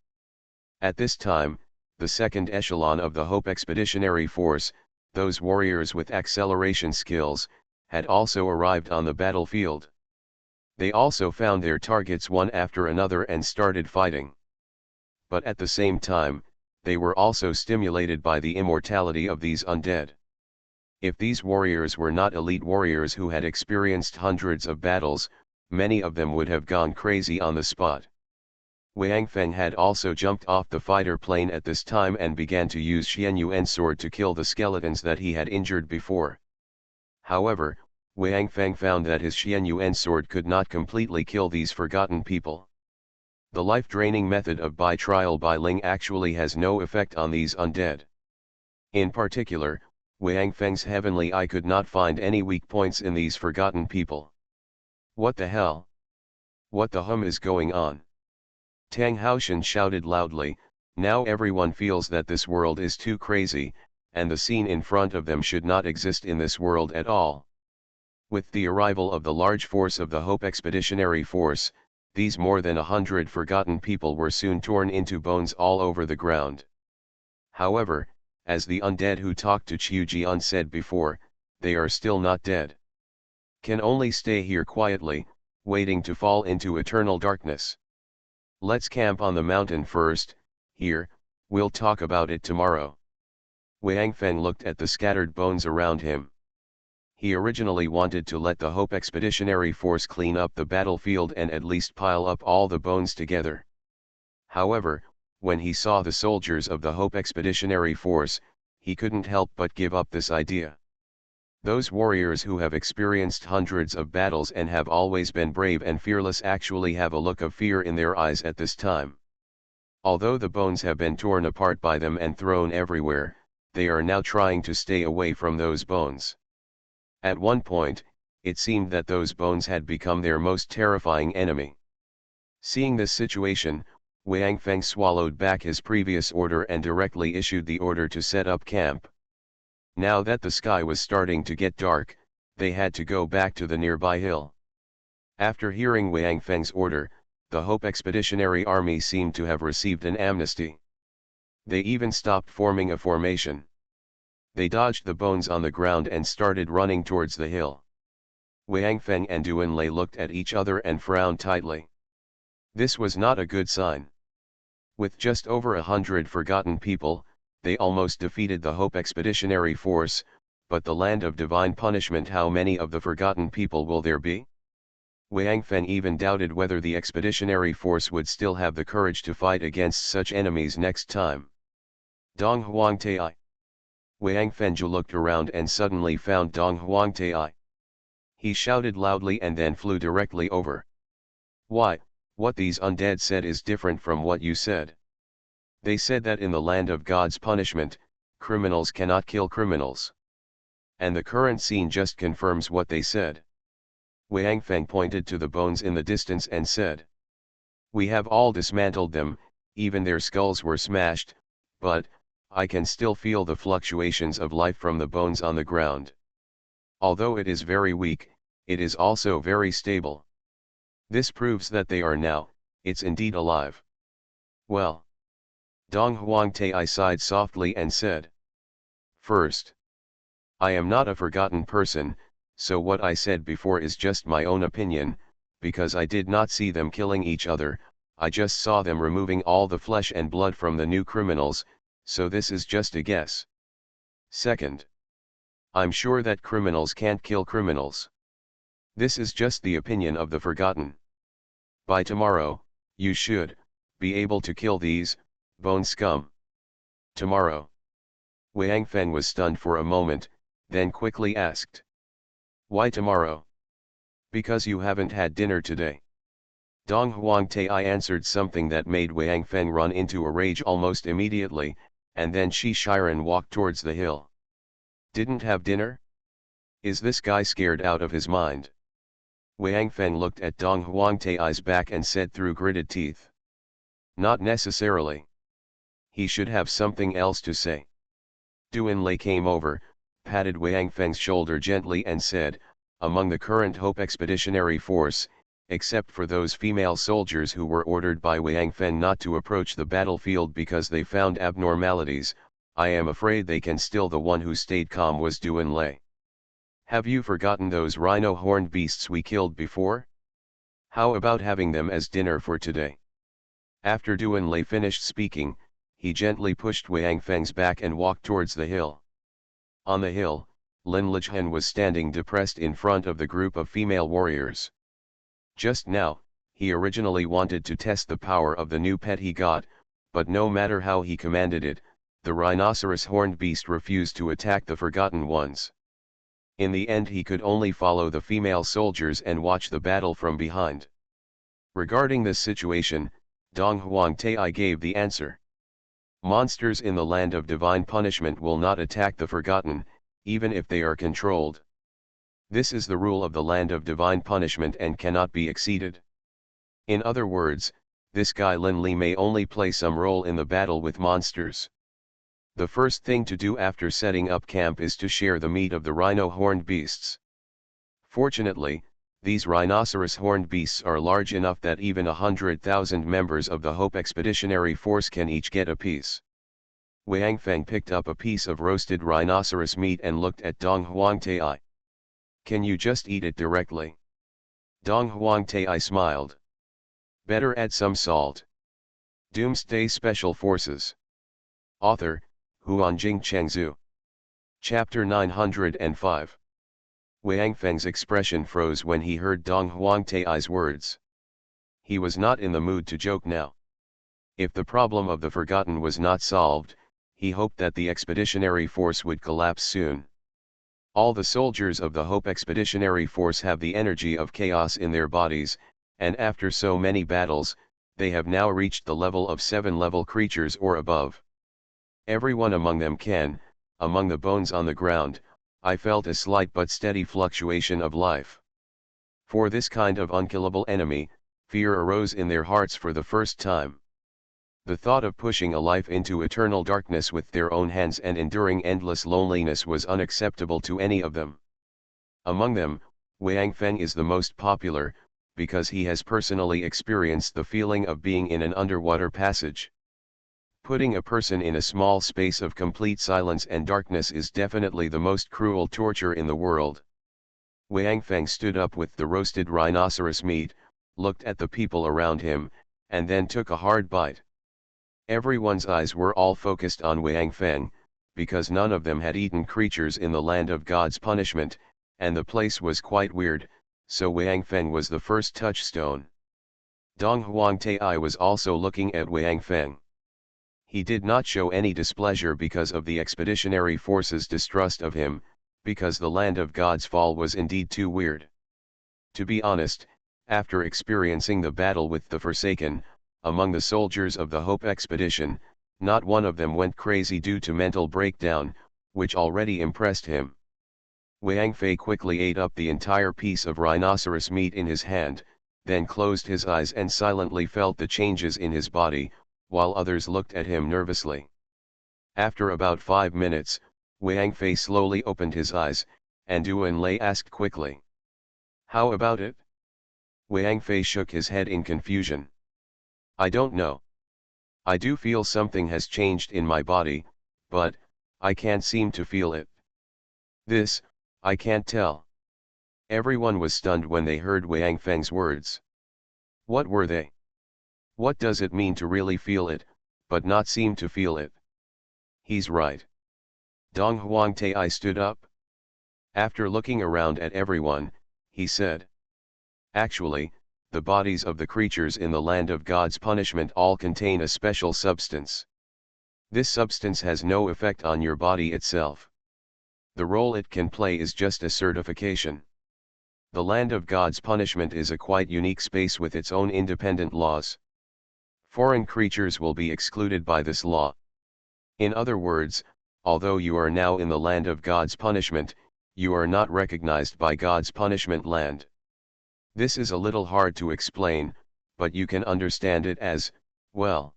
At this time, the second echelon of the Hope Expeditionary Force, those warriors with acceleration skills, had also arrived on the battlefield. They also found their targets one after another and started fighting. But at the same time, they were also stimulated by the immortality of these undead. If these warriors were not elite warriors who had experienced hundreds of battles, many of them would have gone crazy on the spot. Wang Feng had also jumped off the fighter plane at this time and began to use Xian Yuan's sword to kill the skeletons that he had injured before. However, Wang Feng found that his Xian Yuan sword could not completely kill these forgotten people. The life-draining method of by trial by Ling actually has no effect on these undead. In particular, Wang Feng's heavenly eye could not find any weak points in these forgotten people. What the hell? What the hum is going on? Tang Haoshan shouted loudly. Now everyone feels that this world is too crazy, and the scene in front of them should not exist in this world at all. With the arrival of the large force of the Hope Expeditionary Force, these more than 100 forgotten people were soon torn into bones all over the ground. However, as the undead who talked to Qiu Jian said before, they are still not dead. Can only stay here quietly, waiting to fall into eternal darkness. Let's camp on the mountain first, here, we'll talk about it tomorrow. Wang Feng looked at the scattered bones around him. He originally wanted to let the Hope Expeditionary Force clean up the battlefield and at least pile up all the bones together. However, when he saw the soldiers of the Hope Expeditionary Force, he couldn't help but give up this idea. Those warriors who have experienced hundreds of battles and have always been brave and fearless actually have a look of fear in their eyes at this time. Although the bones have been torn apart by them and thrown everywhere, they are now trying to stay away from those bones. At one point, it seemed that those bones had become their most terrifying enemy. Seeing this situation, Wang Feng swallowed back his previous order and directly issued the order to set up camp. Now that the sky was starting to get dark, they had to go back to the nearby hill. After hearing Wang Feng's order, the Hope Expeditionary Army seemed to have received an amnesty. They even stopped forming a formation. They dodged the bones on the ground and started running towards the hill. Wang Feng and Duan Lei looked at each other and frowned tightly. This was not a good sign. With just over 100 forgotten people, they almost defeated the Hope Expeditionary Force, but the land of divine punishment, how many of the forgotten people will there be? Wang Feng even doubted whether the Expeditionary Force would still have the courage to fight against such enemies next time. Dong Huangtai. Wang Fengju looked around and suddenly found Dong Huangtai. He shouted loudly and then flew directly over. Why, what these undead said is different from what you said. They said that in the land of God's punishment, criminals cannot kill criminals. And the current scene just confirms what they said. Wang Feng pointed to the bones in the distance and said. We have all dismantled them, even their skulls were smashed, but, I can still feel the fluctuations of life from the bones on the ground. Although it is very weak, it is also very stable. This proves that they are now, it's indeed alive. Well. Dong Huangtai sighed softly and said. First. I am not a forgotten person, so what I said before is just my own opinion, because I did not see them killing each other, I just saw them removing all the flesh and blood from the new criminals, so this is just a guess. Second. I'm sure that criminals can't kill criminals. This is just the opinion of the forgotten. By tomorrow, you should be able to kill these bone scum. Tomorrow. Wang Feng was stunned for a moment, then quickly asked. Why tomorrow? Because you haven't had dinner today. Dong Huangtai answered something that made Wang Feng run into a rage almost immediately, and then Shi Shiren walked towards the hill. Didn't have dinner? Is this guy scared out of his mind? Wang Feng looked at Dong Huangtai's back and said through gritted teeth. Not necessarily. He should have something else to say. Duan Lei came over, patted Wang Feng's shoulder gently and said, among the current Hope Expeditionary Force, except for those female soldiers who were ordered by Wang Feng not to approach the battlefield because they found abnormalities, I am afraid they can still. The one who stayed calm was Duan Lei. Have you forgotten those rhino-horned beasts we killed before? How about having them as dinner for today? After Duan Lei finished speaking, he gently pushed Wang Feng's back and walked towards the hill. On the hill, Lin Lichhen was standing depressed in front of the group of female warriors. Just now, He originally wanted to test the power of the new pet he got, but no matter how he commanded it, the rhinoceros horned beast refused to attack the Forgotten Ones. In the end he could only follow the female soldiers and watch the battle from behind. Regarding this situation, Dong Huangtai gave the answer. Monsters in the land of divine punishment will not attack the Forgotten, even if they are controlled. This is the rule of the land of divine punishment and cannot be exceeded. In other words, this guy Lin Li may only play some role in the battle with monsters. The first thing to do after setting up camp is to share the meat of the rhino horned beasts. Fortunately, these rhinoceros horned beasts are large enough that even 100,000 members of the Hope Expeditionary Force can each get a piece. Wang Feng picked up a piece of roasted rhinoceros meat and looked at Dong Huangtai. Can you just eat it directly? Dong Huangtai smiled. Better add some salt. Doomsday Special Forces. Author, Huanjing Chengzhu. Chapter 905. Wang Feng's expression froze when he heard Dong Huangtai's words. He was not in the mood to joke now. If the problem of the Forgotten was not solved, he hoped that the expeditionary force would collapse soon. All the soldiers of the Hope Expeditionary Force have the energy of chaos in their bodies, and after so many battles, they have now reached the level of 7-level creatures or above. Everyone among them can, among the bones on the ground, I felt a slight but steady fluctuation of life. For this kind of unkillable enemy, fear arose in their hearts for the first time. The thought of pushing a life into eternal darkness with their own hands and enduring endless loneliness was unacceptable to any of them. Among them, Wang Feng is the most popular, because he has personally experienced the feeling of being in an underwater passage. Putting a person in a small space of complete silence and darkness is definitely the most cruel torture in the world. Wang Feng stood up with the roasted rhinoceros meat, looked at the people around him, and then took a hard bite. Everyone's eyes were all focused on Wang Feng, because none of them had eaten creatures in the land of God's punishment, and the place was quite weird, so Wang Feng was the first touchstone. Dong Huangtai was also looking at Wang Feng. He did not show any displeasure because of the expeditionary force's distrust of him, because the land of God's fall was indeed too weird. To be honest, after experiencing the battle with the Forsaken, among the soldiers of the Hope Expedition, not one of them went crazy due to mental breakdown, which already impressed him. Wang Fei quickly ate up the entire piece of rhinoceros meat in his hand, then closed his eyes and silently felt the changes in his body, while others looked at him nervously. After about 5 minutes, Wang Fei slowly opened his eyes, and Duan Lei asked quickly. How about it? Wang Fei shook his head in confusion. I don't know. I do feel something has changed in my body, but I can't seem to feel it. This, I can't tell. Everyone was stunned when they heard Wang Feng's words. What were they? What does it mean to really feel it, but not seem to feel it? He's right. Dong Huangtai stood up. After looking around at everyone, he said. Actually, the bodies of the creatures in the land of God's punishment all contain a special substance. This substance has no effect on your body itself. The role it can play is just a certification. The land of God's punishment is a quite unique space with its own independent laws. Foreign creatures will be excluded by this law. In other words, although you are now in the land of God's punishment, you are not recognized by God's punishment land. This is a little hard to explain, but you can understand it as, well.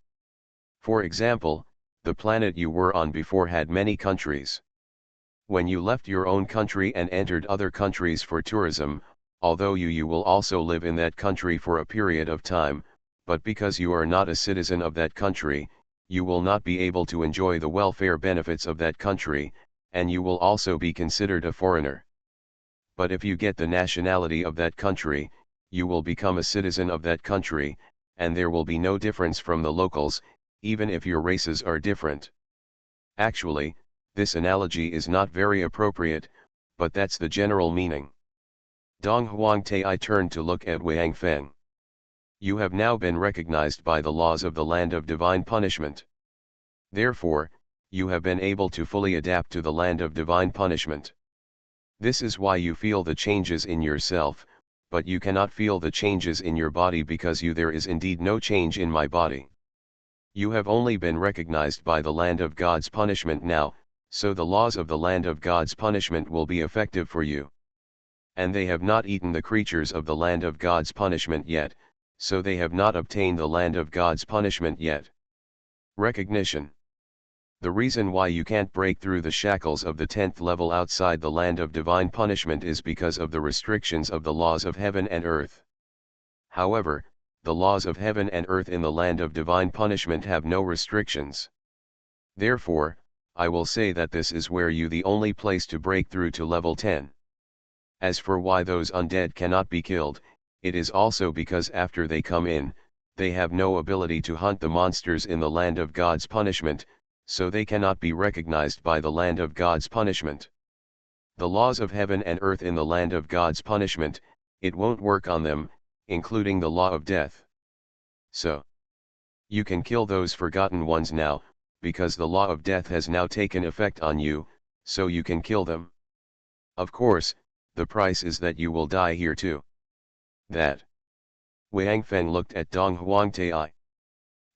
For example, the planet you were on before had many countries. When you left your own country and entered other countries for tourism, although you will also live in that country for a period of time, but because you are not a citizen of that country, you will not be able to enjoy the welfare benefits of that country, and you will also be considered a foreigner. But if you get the nationality of that country, you will become a citizen of that country, and there will be no difference from the locals, even if your races are different. Actually, this analogy is not very appropriate, but that's the general meaning. Dong Huangtai turned to look at Wang Feng. You have now been recognized by the laws of the land of divine punishment. Therefore, you have been able to fully adapt to the land of divine punishment. This is why you feel the changes in yourself, but you cannot feel the changes in your body because there is indeed no change in my body. You have only been recognized by the land of God's punishment now, so the laws of the land of God's punishment will be effective for you. And they have not eaten the creatures of the land of God's punishment yet, so they have not obtained the land of God's punishment yet. Recognition. The reason why you can't break through the shackles of the 10th level outside the land of divine punishment is because of the restrictions of the laws of heaven and earth. However, the laws of heaven and earth in the land of divine punishment have no restrictions. Therefore, I will say that this is where you the only place to break through to level 10. As for why those undead cannot be killed, it is also because after they come in, they have no ability to hunt the monsters in the land of God's punishment, so they cannot be recognized by the land of God's punishment. The laws of heaven and earth in the land of God's punishment, it won't work on them, including the law of death. So, you can kill those forgotten ones now, because the law of death has now taken effect on you, so you can kill them. Of course, the price is that you will die here too. That. Wang Feng looked at Dong Huangtai.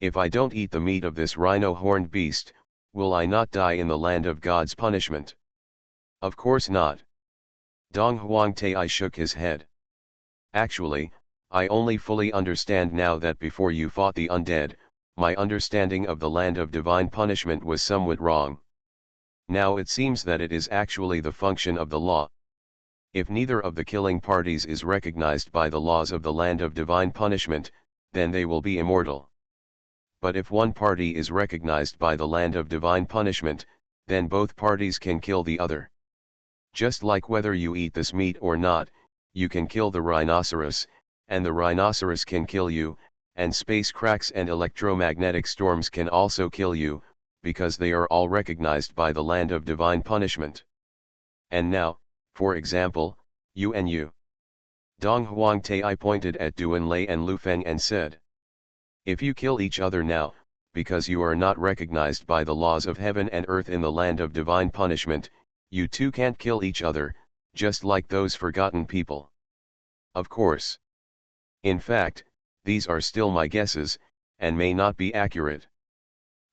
If I don't eat the meat of this rhino-horned beast, will I not die in the land of God's punishment? Of course not. Dong Huangtai shook his head. Actually, I only fully understand now that before you fought the undead, my understanding of the land of divine punishment was somewhat wrong. Now it seems that it is actually the function of the law. If neither of the killing parties is recognized by the laws of the land of divine punishment, then they will be immortal. But if one party is recognized by the land of divine punishment, then both parties can kill the other. Just like whether you eat this meat or not, you can kill the rhinoceros, and the rhinoceros can kill you, and space cracks and electromagnetic storms can also kill you, because they are all recognized by the land of divine punishment. And now, for example, you and you. Dong Huangtai pointed at Duanlei and Lu Feng and said, if you kill each other now, because you are not recognized by the laws of heaven and earth in the land of divine punishment, you too can't kill each other, just like those forgotten people. Of course. In fact, these are still my guesses, and may not be accurate.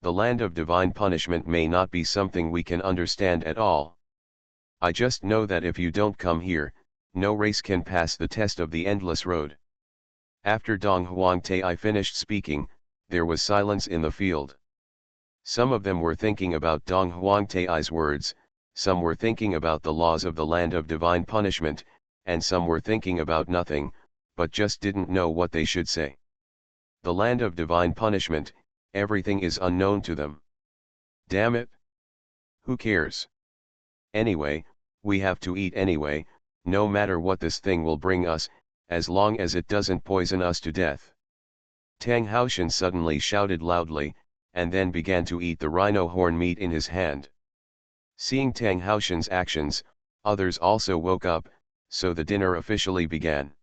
The land of divine punishment may not be something we can understand at all. I just know that if you don't come here, no race can pass the test of the endless road. After Dong Huangtai finished speaking, there was silence in the field. Some of them were thinking about Dong Huangtai's words, some were thinking about the laws of the land of divine punishment, and some were thinking about nothing, but just didn't know what they should say. The land of divine punishment, everything is unknown to them. Damn it! Who cares? Anyway, we have to eat anyway, no matter what this thing will bring us, as long as it doesn't poison us to death. Tang Haoshan suddenly shouted loudly, and then began to eat the rhino horn meat in his hand. Seeing Tang Haoshan's actions, others also woke up, so the dinner officially began.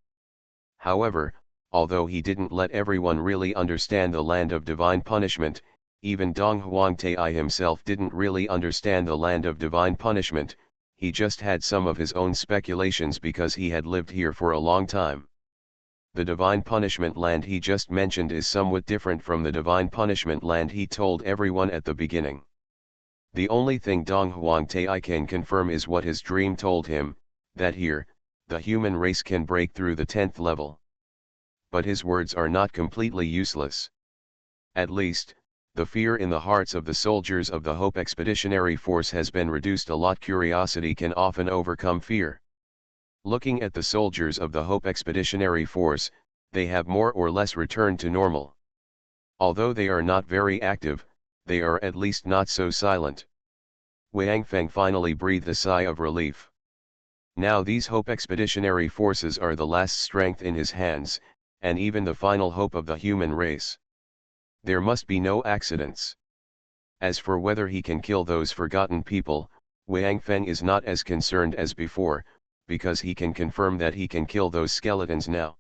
However, although he didn't let everyone really understand the land of divine punishment, even Dong Huangtai himself didn't really understand the land of divine punishment, he just had some of his own speculations because he had lived here for a long time. The divine punishment land he just mentioned is somewhat different from the divine punishment land he told everyone at the beginning. The only thing Dong Huangtai can confirm is what his dream told him, that here, the human race can break through the 10th level. But his words are not completely useless. At least, the fear in the hearts of the soldiers of the Hope Expeditionary Force has been reduced a lot. Curiosity can often overcome fear. Looking at the soldiers of the Hope Expeditionary Force, they have more or less returned to normal. Although they are not very active, they are at least not so silent. Wang Feng finally breathed a sigh of relief. Now these Hope Expeditionary Forces are the last strength in his hands, and even the final hope of the human race. There must be no accidents. As for whether he can kill those forgotten people, Wang Feng is not as concerned as before, because he can confirm that he can kill those skeletons now.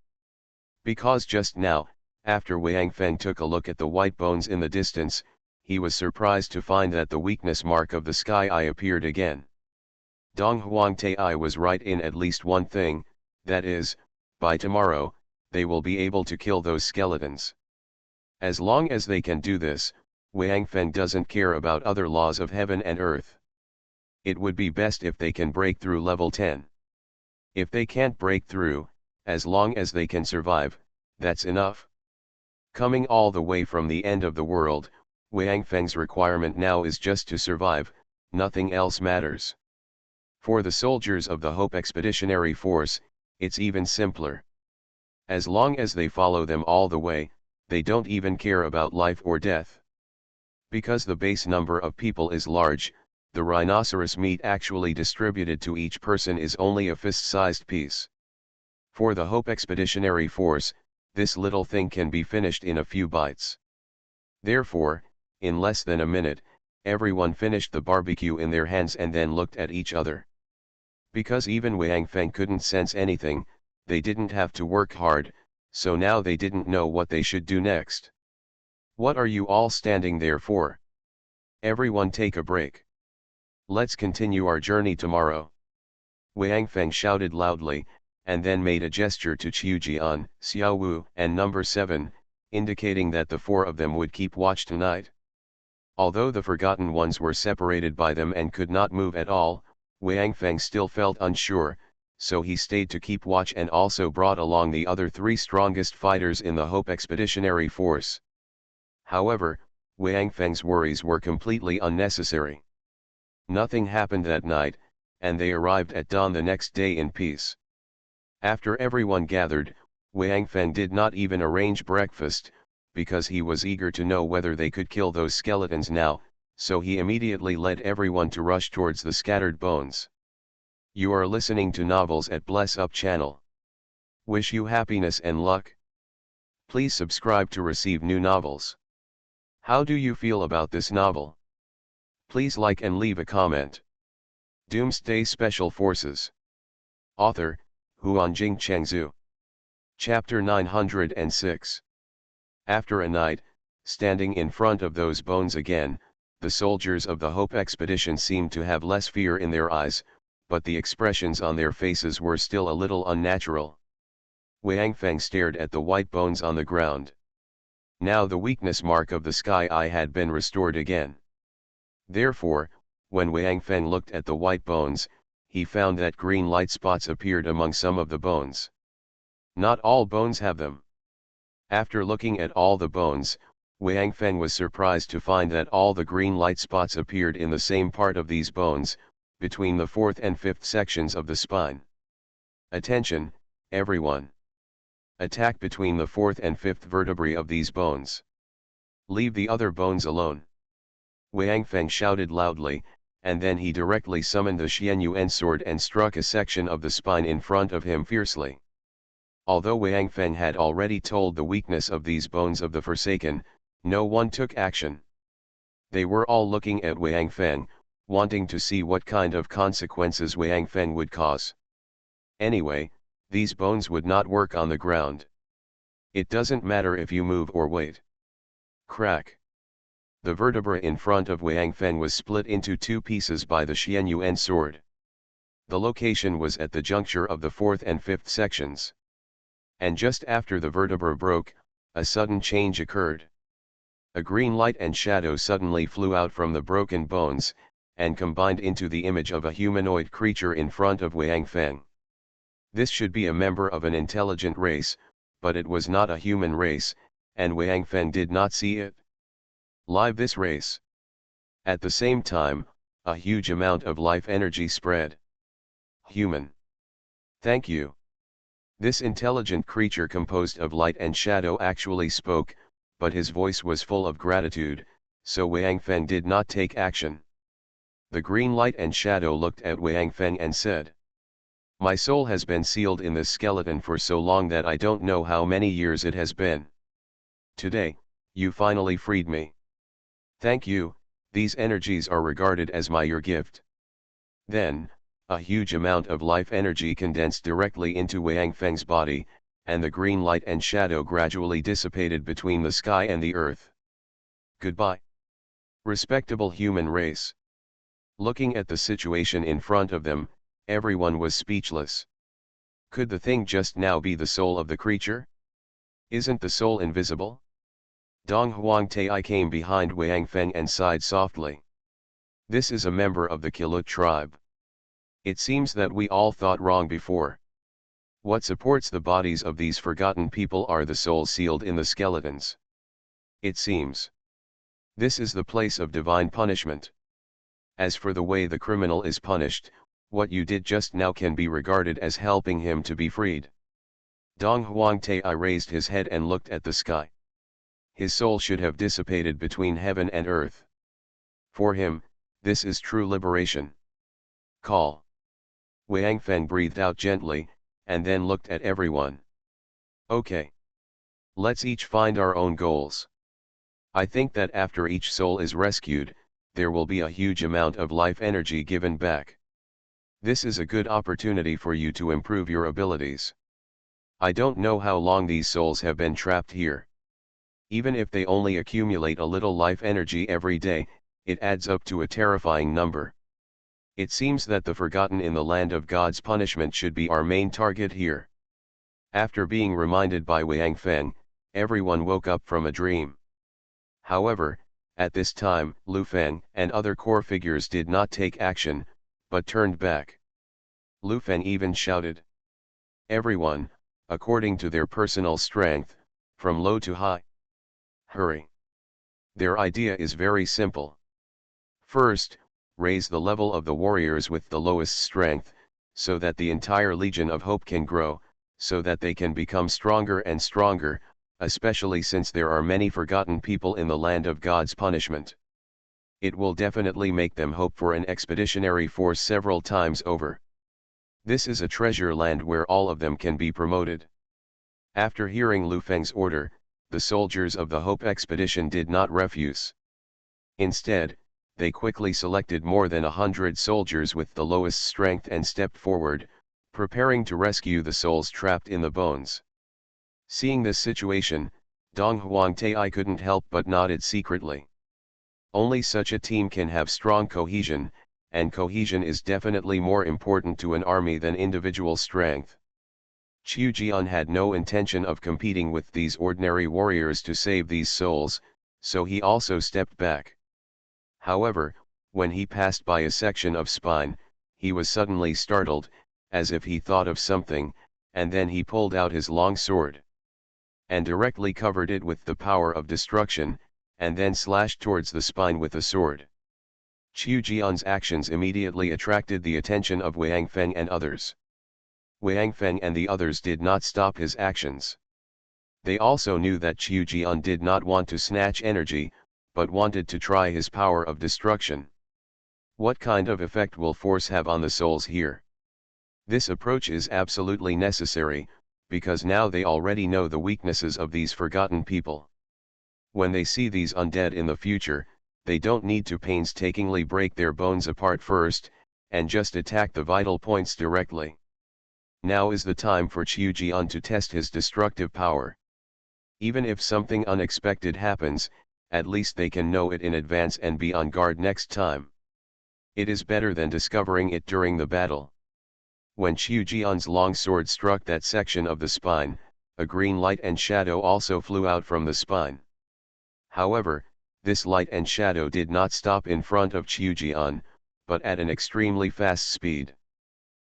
Because just now, After Wang Feng took a look at the white bones in the distance, he was surprised to find that the weakness mark of the sky eye appeared again. Dong Huangtai was right in at least one thing, that is, by tomorrow, they will be able to kill those skeletons. As long as they can do this, Wang Feng doesn't care about other laws of heaven and earth. It would be best if they can break through level 10. If they can't break through, as long as they can survive, that's enough. Coming all the way from the end of the world, Wang Feng's requirement now is just to survive, nothing else matters. For the soldiers of the Hope Expeditionary Force, it's even simpler. As long as they follow them all the way, they don't even care about life or death. Because the base number of people is large, the rhinoceros meat actually distributed to each person is only a fist-sized piece. For the Hope Expeditionary Force, this little thing can be finished in a few bites. Therefore, in less than a minute, everyone finished the barbecue in their hands and then looked at each other. Because even Wang Feng couldn't sense anything, they didn't have to work hard, so now they didn't know what they should do next. What are you all standing there for? Everyone take a break. Let's continue our journey tomorrow. Wang Feng shouted loudly, and then made a gesture to Qiujian, Xiaowu, and number 7, indicating that the 4 of them would keep watch tonight. Although the Forgotten Ones were separated by them and could not move at all, Wang Feng still felt unsure, so he stayed to keep watch and also brought along the other 3 strongest fighters in the Hope Expeditionary Force. However, Wang Feng's worries were completely unnecessary. Nothing happened that night, and they arrived at dawn the next day in peace. After everyone gathered, Wang Feng did not even arrange breakfast, because he was eager to know whether they could kill those skeletons now, so he immediately led everyone to rush towards the scattered bones. You are listening to Novels at Bless Up channel. Wish you happiness and luck. Please subscribe to receive new novels. How do you feel about this novel? Please like and leave a comment. Doomsday Special Forces. Author, Huanjing Chengzhu. Chapter 906. After a night, standing in front of those bones again, the soldiers of the Hope Expedition seemed to have less fear in their eyes, but the expressions on their faces were still a little unnatural. Wang Feng stared at the white bones on the ground. Now the weakness mark of the sky eye had been restored again. Therefore, when Wang Feng looked at the white bones, he found that green light spots appeared among some of the bones. Not all bones have them. After looking at all the bones, Wang Feng was surprised to find that all the green light spots appeared in the same part of these bones, between the 4th and 5th sections of the spine. Attention, everyone. Attack between the 4th and 5th vertebrae of these bones. Leave the other bones alone. Wang Feng shouted loudly, and then he directly summoned the Xianyuan sword and struck a section of the spine in front of him fiercely. Although Wang Feng had already told the weakness of these bones of the Forsaken, no one took action. They were all looking at Wang Feng, wanting to see what kind of consequences Wang Feng would cause. Anyway, these bones would not work on the ground. It doesn't matter if you move or wait. Crack. The vertebra in front of Wang Feng was split into 2 pieces by the Xianyuan sword. The location was at the juncture of the 4th and 5th sections. And just after the vertebra broke, a sudden change occurred. A green light and shadow suddenly flew out from the broken bones, and combined into the image of a humanoid creature in front of Wang Feng. This should be a member of an intelligent race, but it was not a human race, and Wang Feng did not see it. Live this race. At the same time, a huge amount of life energy spread. Human. Thank you. This intelligent creature composed of light and shadow actually spoke, but his voice was full of gratitude, so Wang Feng did not take action. The green light and shadow looked at Wang Feng and said, "My soul has been sealed in this skeleton for so long that I don't know how many years it has been. Today, you finally freed me. Thank you, these energies are regarded as your gift." Then, a huge amount of life energy condensed directly into Wang Feng's body, and the green light and shadow gradually dissipated between the sky and the earth. Goodbye, respectable human race. Looking at the situation in front of them, everyone was speechless. Could the thing just now be the soul of the creature? Isn't the soul invisible? Dong Huangtai came behind Wang Feng and sighed softly. This is a member of the Kilut tribe. It seems that we all thought wrong before. What supports the bodies of these forgotten people are the souls sealed in the skeletons. It seems. This is the place of divine punishment. As for the way the criminal is punished, what you did just now can be regarded as helping him to be freed. Dong Huangtai raised his head and looked at the sky. His soul should have dissipated between heaven and earth. For him, this is true liberation. Call. Wang Feng breathed out gently, and then looked at everyone. Okay. Let's each find our own goals. I think that after each soul is rescued, there will be a huge amount of life energy given back. This is a good opportunity for you to improve your abilities. I don't know how long these souls have been trapped here. Even if they only accumulate a little life energy every day, it adds up to a terrifying number. It seems that the forgotten in the land of God's punishment should be our main target here. After being reminded by Wang Feng, everyone woke up from a dream. However, at this time, Lu Feng and other core figures did not take action, but turned back. Lu Feng even shouted. Everyone, according to their personal strength, from low to high. Hurry. Their idea is very simple. First, raise the level of the warriors with the lowest strength, so that the entire Legion of Hope can grow, so that they can become stronger and stronger, especially since there are many forgotten people in the land of God's punishment. It will definitely make them hope for an expeditionary force several times over. This is a treasure land where all of them can be promoted. After hearing Lu Feng's order, the soldiers of the Hope expedition did not refuse. Instead, they quickly selected more than 100 soldiers with the lowest strength and stepped forward, preparing to rescue the souls trapped in the bones. Seeing this situation, Dong Huangtai couldn't help but nodded secretly. Only such a team can have strong cohesion, and cohesion is definitely more important to an army than individual strength. Qiu Jian had no intention of competing with these ordinary warriors to save these souls, so he also stepped back. However, when he passed by a section of spine, he was suddenly startled, as if he thought of something, and then he pulled out his long sword. And directly covered it with the power of destruction, and then slashed towards the spine with the sword. Qiu Jian's actions immediately attracted the attention of Wang Feng and others. Wang Feng and the others did not stop his actions. They also knew that Qiu Jian did not want to snatch energy, but wanted to try his power of destruction. What kind of effect will force have on the souls here? This approach is absolutely necessary, because now they already know the weaknesses of these forgotten people. When they see these undead in the future, they don't need to painstakingly break their bones apart first, and just attack the vital points directly. Now is the time for Qiu Jian to test his destructive power. Even if something unexpected happens, at least they can know it in advance and be on guard next time. It is better than discovering it during the battle. When Qiu Jian's long sword struck that section of the spine, a green light and shadow also flew out from the spine. However, this light and shadow did not stop in front of Qiu Jian, but at an extremely fast speed.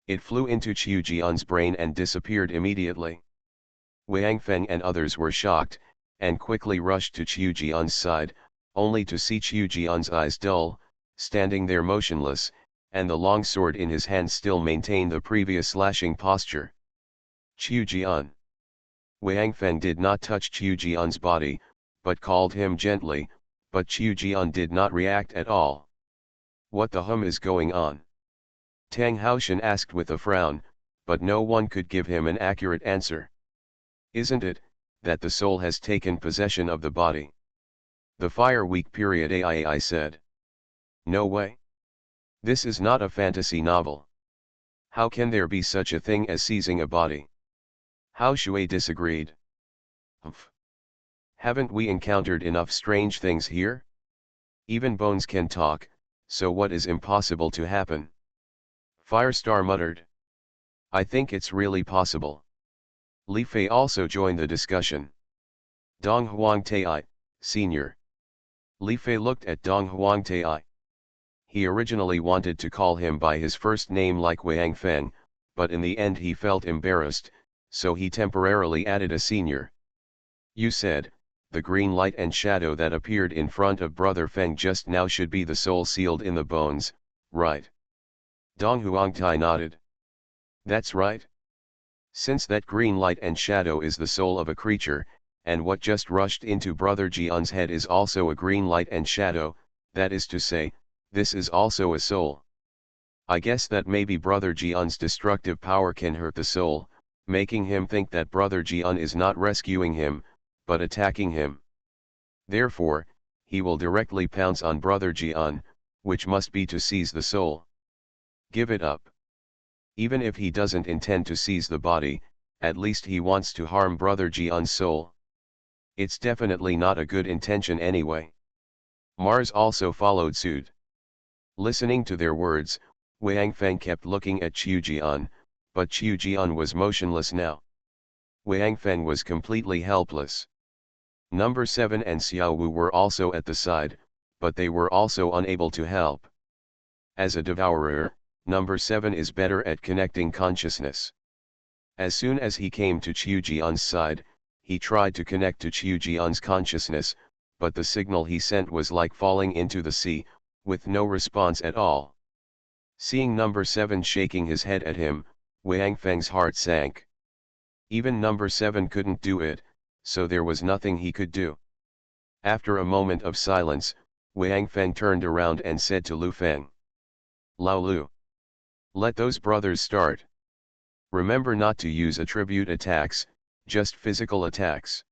It flew into Qiu Jian's brain and disappeared immediately. Wang Feng and others were shocked, and quickly rushed to Qiu Jian's side, only to see Qiu Jian's eyes dull, standing there motionless, and the long sword in his hand still maintained the previous slashing posture. Qiu Jian. Wang Feng did not touch Qiu Jian's body, but called him gently, but Qiu Jian did not react at all. What the hum is going on? Tang Haoshan asked with a frown, but no one could give him an accurate answer. Isn't it, that the soul has taken possession of the body? The fire week period AI said. No way. This is not a fantasy novel. How can there be such a thing as seizing a body? Hao Shui disagreed. Humph. Haven't we encountered enough strange things here? Even bones can talk, so what is impossible to happen? Firestar muttered. I think it's really possible. Li Fei also joined the discussion. Dong Huangtai, Sr. Li Fei looked at Dong Huangtai. He originally wanted to call him by his first name like Wang Feng, but in the end he felt embarrassed, so he temporarily added a senior. You said, the green light and shadow that appeared in front of Brother Feng just now should be the soul sealed in the bones, right? Dong Huangtai nodded. That's right. Since that green light and shadow is the soul of a creature, and what just rushed into Brother Jian's head is also a green light and shadow, that is to say, this is also a soul. I guess that maybe Brother Jian's destructive power can hurt the soul, making him think that Brother Jian is not rescuing him, but attacking him. Therefore, he will directly pounce on Brother Jian, which must be to seize the soul. Give it up. Even if he doesn't intend to seize the body, at least he wants to harm Brother Jian's soul. It's definitely not a good intention anyway. Mars also followed suit. Listening to their words, Wang Feng kept looking at Qiu Jian, but Qiu Jian was motionless now. Wang Feng was completely helpless. Number 7 and Xiao Wu were also at the side, but they were also unable to help. As a devourer, Number 7 is better at connecting consciousness. As soon as he came to Qiu Jian's side, he tried to connect to Qiu Jian's consciousness, but the signal he sent was like falling into the sea, with no response at all. Seeing Number 7 shaking his head at him, Wang Feng's heart sank. Even Number 7 couldn't do it, so there was nothing he could do. After a moment of silence, Wang Feng turned around and said to Lu Feng. Lao Lu. Let those brothers start. Remember not to use attribute attacks, just physical attacks.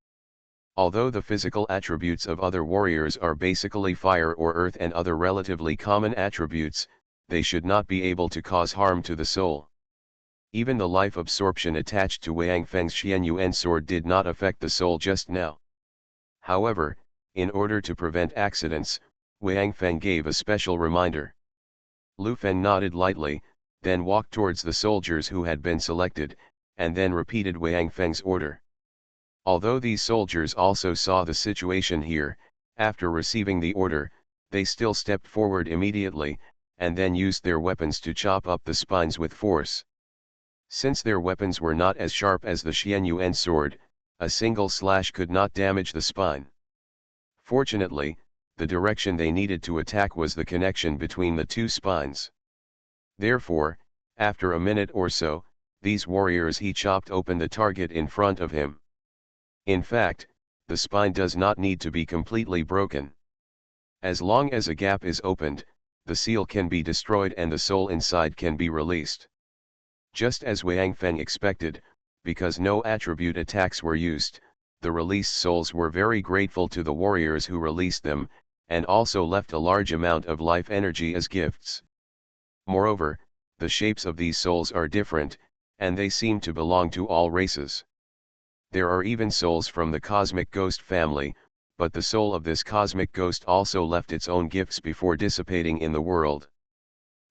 Although the physical attributes of other warriors are basically fire or earth and other relatively common attributes, they should not be able to cause harm to the soul. Even the life absorption attached to Wang Feng's Xianyuan sword did not affect the soul just now. However, in order to prevent accidents, Wang Feng gave a special reminder. Lu Feng nodded lightly, then walked towards the soldiers who had been selected, and then repeated Wang Feng's order. Although these soldiers also saw the situation here, after receiving the order, they still stepped forward immediately, and then used their weapons to chop up the spines with force. Since their weapons were not as sharp as the Xianyuan sword, a single slash could not damage the spine. Fortunately, the direction they needed to attack was the connection between the two spines. Therefore, after a minute or so, these warriors he chopped open the target in front of him. In fact, the spine does not need to be completely broken. As long as a gap is opened, the seal can be destroyed and the soul inside can be released. Just as Wang Feng expected, because no attribute attacks were used, the released souls were very grateful to the warriors who released them, and also left a large amount of life energy as gifts. Moreover, the shapes of these souls are different, and they seem to belong to all races. There are even souls from the cosmic ghost family, but the soul of this cosmic ghost also left its own gifts before dissipating in the world.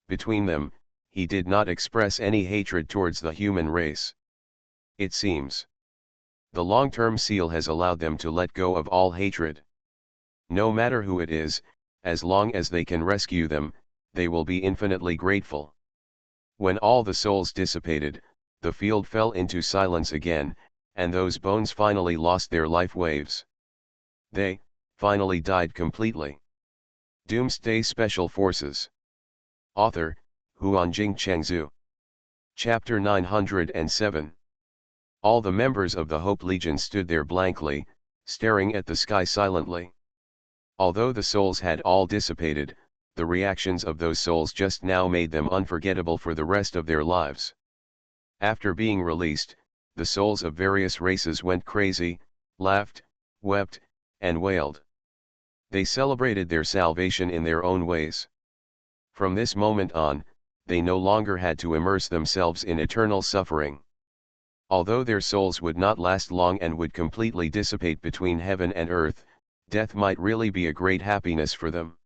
Between them, he did not express any hatred towards the human race. It seems the long-term seal has allowed them to let go of all hatred. No matter who it is, as long as they can rescue them, they will be infinitely grateful. When all the souls dissipated, the field fell into silence again, and those bones finally lost their life waves. They, finally died completely. Doomsday Special Forces. Author, Huanjing Chengzhu. Chapter 907. All the members of the Hope Legion stood there blankly, staring at the sky silently. Although the souls had all dissipated, the reactions of those souls just now made them unforgettable for the rest of their lives. After being released, the souls of various races went crazy, laughed, wept, and wailed. They celebrated their salvation in their own ways. From this moment on, they no longer had to immerse themselves in eternal suffering. Although their souls would not last long and would completely dissipate between heaven and earth, death might really be a great happiness for them.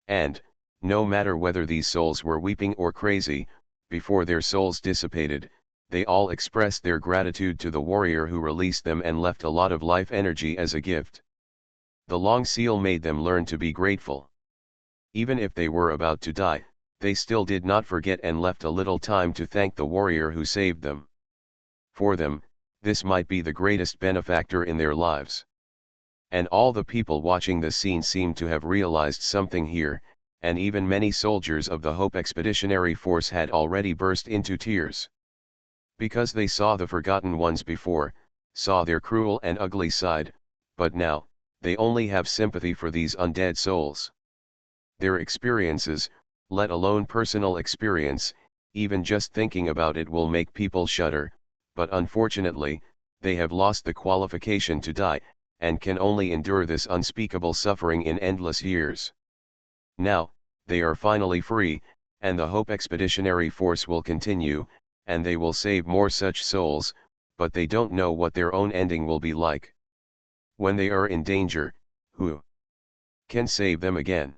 And, no matter whether these souls were weeping or crazy, before their souls dissipated, they all expressed their gratitude to the warrior who released them and left a lot of life energy as a gift. The long seal made them learn to be grateful. Even if they were about to die, they still did not forget and left a little time to thank the warrior who saved them. For them, this might be the greatest benefactor in their lives. And all the people watching the scene seemed to have realized something here, and even many soldiers of the Hope Expeditionary Force had already burst into tears. Because they saw the forgotten ones before, saw their cruel and ugly side, but now, they only have sympathy for these undead souls. Their experiences, let alone personal experience, even just thinking about it will make people shudder, but unfortunately, they have lost the qualification to die, and can only endure this unspeakable suffering in endless years. Now, they are finally free, and the Hope Expeditionary Force will continue, and they will save more such souls, but they don't know what their own ending will be like. When they are in danger, who can save them again?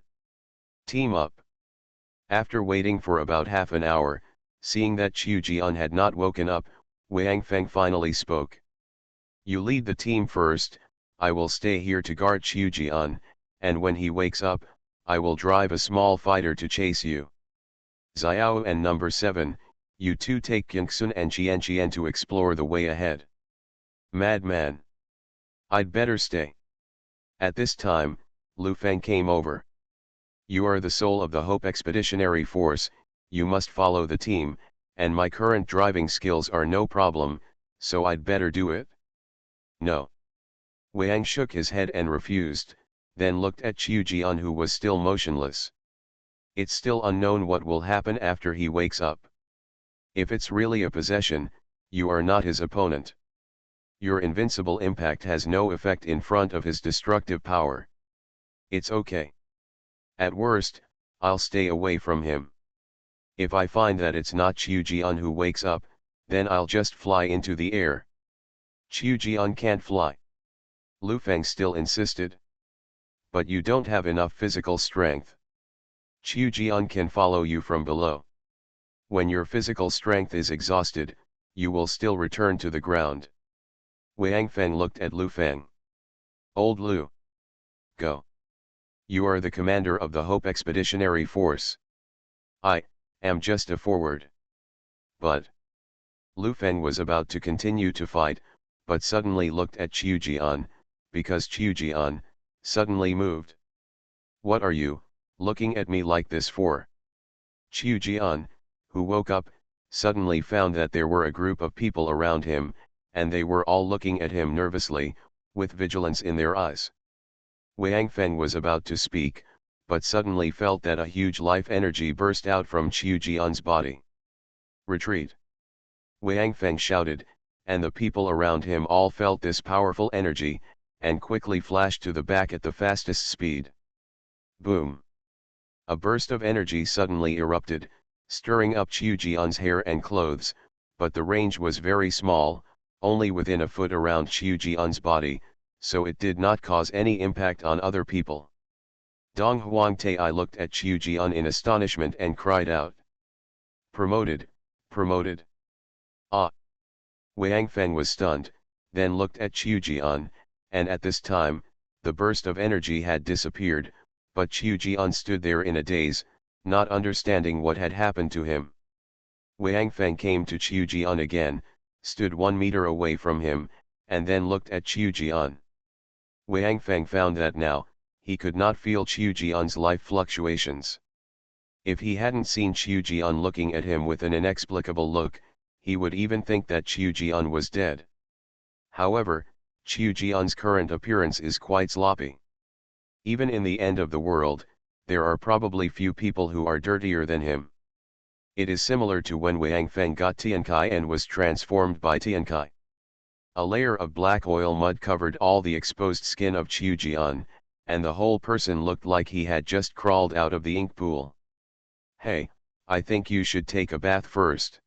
Team up. After waiting for about half an hour, seeing that Qiu Jian had not woken up, Wang Feng finally spoke. You lead the team first, I will stay here to guard Qiu Jian, and when he wakes up, I will drive a small fighter to chase you. Xiao and number 7, you two take Qingxun and Qian to explore the way ahead. Madman. I'd better stay. At this time, Lu Feng came over. You are the soul of the Hope Expeditionary Force, you must follow the team, and my current driving skills are no problem, so I'd better do it. No. Wang shook his head and refused, then looked at Qiu Jian who was still motionless. It's still unknown what will happen after he wakes up. If it's really a possession, you are not his opponent. Your invincible impact has no effect in front of his destructive power. It's okay. At worst, I'll stay away from him. If I find that it's not Qiu Jian who wakes up, then I'll just fly into the air. Qiu Jian can't fly. Lu Feng still insisted. But you don't have enough physical strength. Qiu Jian can follow you from below. When your physical strength is exhausted, you will still return to the ground. Wang Feng looked at Lu Feng. Old Lu. Go. You are the commander of the Hope Expeditionary Force. I am just a forward. But Lu Feng was about to continue to fight, but suddenly looked at Qiu Jian, because Qiu Jian suddenly moved. What are you looking at me like this for? Qiu Jian, who woke up, suddenly found that there were a group of people around him, and they were all looking at him nervously, with vigilance in their eyes. Wang Feng was about to speak, but suddenly felt that a huge life energy burst out from Qiu Jian's body. Retreat! Wang Feng shouted, and the people around him all felt this powerful energy, and quickly flashed to the back at the fastest speed. Boom! A burst of energy suddenly erupted, stirring up Qiu Jian's hair and clothes, but the range was very small, only within a foot around Qiu Jian's body, so it did not cause any impact on other people. Dong Huangtai looked at Qiu Jian in astonishment and cried out. Promoted, promoted. Ah! Wang Feng was stunned, then looked at Qiu Jian, and at this time, the burst of energy had disappeared, but Qiu Jian stood there in a daze, not understanding what had happened to him. Wang Feng came to Qiu Jian again, stood 1 meter away from him, and then looked at Qiu Jian. Wang Feng found that now, he could not feel Qiu Jian's life fluctuations. If he hadn't seen Qiu Jian looking at him with an inexplicable look, he would even think that Qiu Jian was dead. However, Qiu Jian's current appearance is quite sloppy. Even in the end of the world, there are probably few people who are dirtier than him. It is similar to when Wang Feng got Tiankai and was transformed by Tiankai. A layer of black oil mud covered all the exposed skin of Qiu Jian, and the whole person looked like he had just crawled out of the ink pool. Hey, I think you should take a bath first.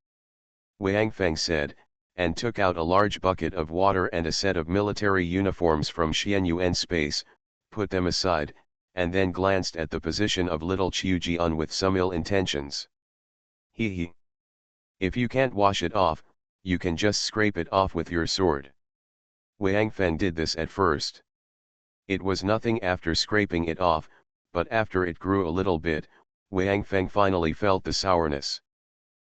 Wang Feng said, and took out a large bucket of water and a set of military uniforms from Xianyuan space, put them aside, and then glanced at the position of little Qiu Jian with some ill intentions. He. If you can't wash it off, you can just scrape it off with your sword. Wang Feng did this at first. It was nothing after scraping it off, but after it grew a little bit, Wang Feng finally felt the sourness.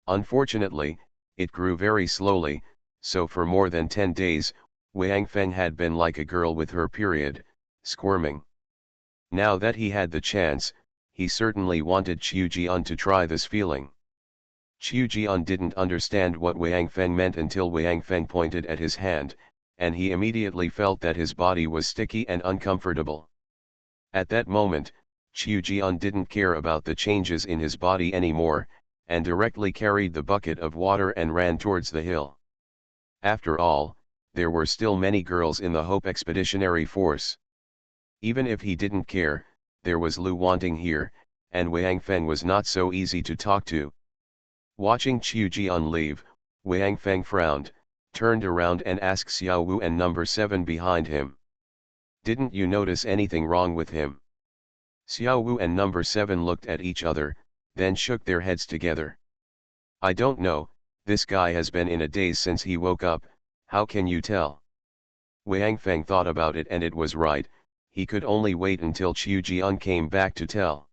Unfortunately, it grew very slowly, so for more than 10 days, Wang Feng had been like a girl with her period, squirming. Now that he had the chance, he certainly wanted Qiu Jian to try this feeling. Qiu Jian didn't understand what Wang Feng meant until Wang Feng pointed at his hand, and he immediately felt that his body was sticky and uncomfortable. At that moment, Qiu Jian didn't care about the changes in his body anymore, and directly carried the bucket of water and ran towards the hill. After all, there were still many girls in the Hope Expeditionary Force. Even if he didn't care, there was Lu Wanting here, and Wang Feng was not so easy to talk to. Watching Qiu Jian leave, Wang Feng frowned, turned around and asked Xiao Wu and number 7 behind him. Didn't you notice anything wrong with him? Xiao Wu and number 7 looked at each other, then shook their heads together. I don't know, this guy has been in a daze since he woke up, how can you tell? Wang Feng thought about it and it was right, he could only wait until Qiu Jian came back to tell.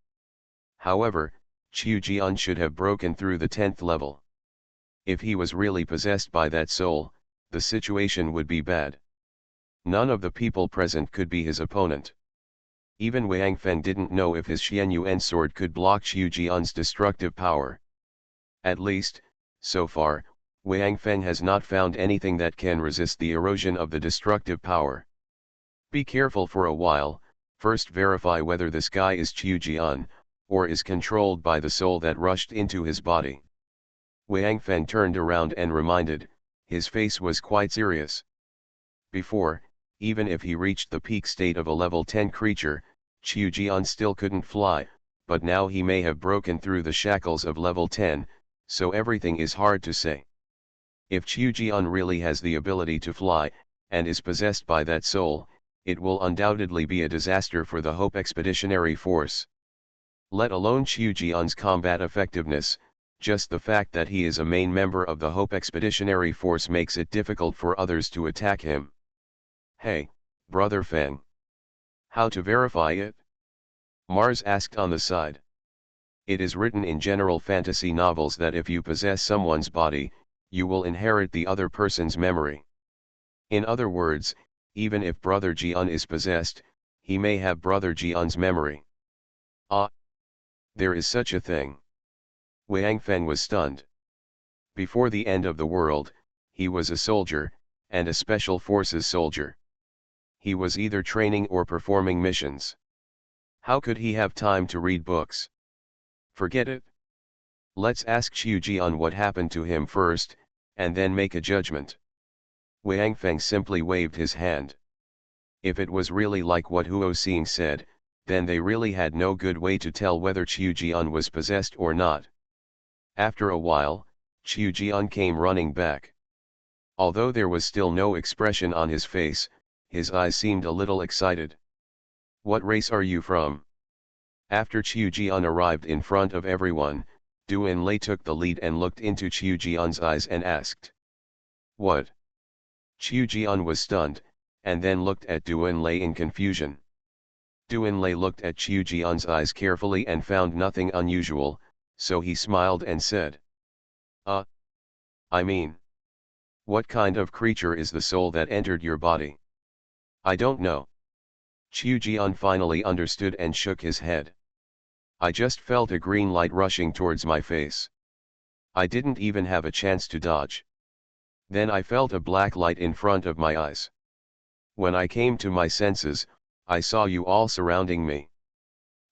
However, Qiu Jian should have broken through the 10th level. If he was really possessed by that soul, the situation would be bad. None of the people present could be his opponent. Even Wang Feng didn't know if his Xianyuan sword could block Qiu Jian's destructive power. At least, so far, Wang Feng has not found anything that can resist the erosion of the destructive power. Be careful for a while, first verify whether this guy is Qiu Jian, or is controlled by the soul that rushed into his body. Wang Feng turned around and reminded, his face was quite serious. Before, even if he reached the peak state of a level 10 creature, Qiu Jian still couldn't fly, but now he may have broken through the shackles of level 10, so everything is hard to say. If Qiu Jian really has the ability to fly, and is possessed by that soul, it will undoubtedly be a disaster for the Hope Expeditionary Force. Let alone Qiu Jian's combat effectiveness, just the fact that he is a main member of the Hope Expeditionary Force makes it difficult for others to attack him. Hey, Brother Feng. How to verify it? Mars asked on the side. It is written in general fantasy novels that if you possess someone's body, you will inherit the other person's memory. In other words, even if Brother Jian is possessed, he may have Brother Jian's memory. Ah! There is such a thing. Wang Feng was stunned. Before the end of the world, he was a soldier, and a special forces soldier. He was either training or performing missions. How could he have time to read books? Forget it. Let's ask Qiu Jian what happened to him first, and then make a judgment. Wang Feng simply waved his hand. If it was really like what Huo Xing said, then they really had no good way to tell whether Qiu Jian was possessed or not. After a while, Qiu Jian came running back. Although there was still no expression on his face, his eyes seemed a little excited. What race are you from? After Qiu Jian arrived in front of everyone, Duan Lei took the lead and looked into Qiu Jian's eyes and asked. What? Qiu Jian was stunned, and then looked at Duan Lei in confusion. Duan Lei looked at Qiu Jian's eyes carefully and found nothing unusual, so he smiled and said. I mean. What kind of creature is the soul that entered your body? I don't know. Qiu Jian finally understood and shook his head. I just felt a green light rushing towards my face. I didn't even have a chance to dodge. Then I felt a black light in front of my eyes. When I came to my senses, I saw you all surrounding me.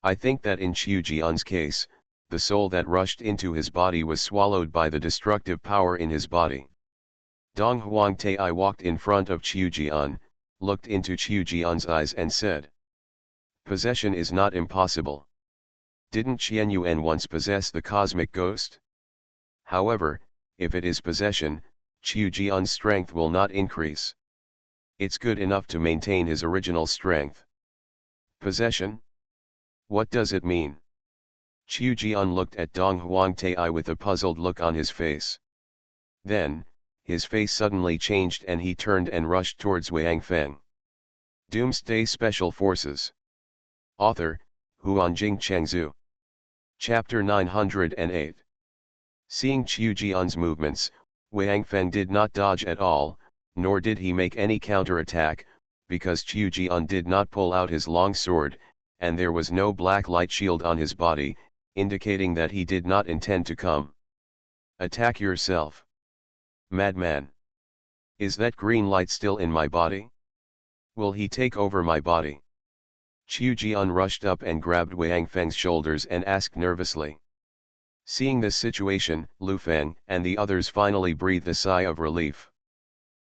I think that in Qiu Jian's case, the soul that rushed into his body was swallowed by the destructive power in his body. Dong Huangtai walked in front of Qiu Jian, looked into Qiu Jian's eyes and said. Possession is not impossible. Didn't Xianyuan once possess the cosmic ghost? However, if it is possession, Qiu Jian's strength will not increase. It's good enough to maintain his original strength. Possession? What does it mean? Qiu Jian looked at Dong Huangtai with a puzzled look on his face. Then, his face suddenly changed and he turned and rushed towards Wang Feng. Doomsday Special Forces. Author, Huanjing Chengzhu. Chapter 908. Seeing Qiu Jian's movements, Wang Feng did not dodge at all, nor did he make any counterattack, because Qiu Jian did not pull out his long sword, and there was no black light shield on his body, indicating that he did not intend to come. Attack yourself. Madman. Is that green light still in my body? Will he take over my body? Qiu Jian rushed up and grabbed Wang Feng's shoulders and asked nervously. Seeing this situation, Lu Feng and the others finally breathed a sigh of relief.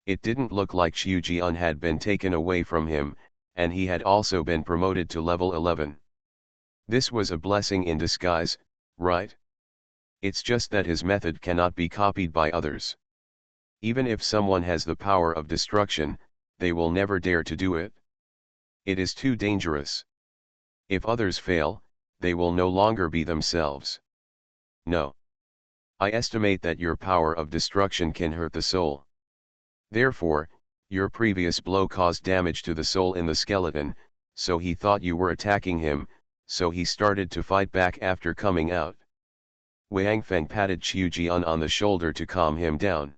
It didn't look like Qiu Jian had been taken away from him, and he had also been promoted to level 11. This was a blessing in disguise, right? It's just that his method cannot be copied by others. Even if someone has the power of destruction, they will never dare to do it. It is too dangerous. If others fail, they will no longer be themselves. No. I estimate that your power of destruction can hurt the soul. Therefore, your previous blow caused damage to the soul in the skeleton, so he thought you were attacking him, so he started to fight back after coming out. Wang Feng patted Qiu Jian on the shoulder to calm him down.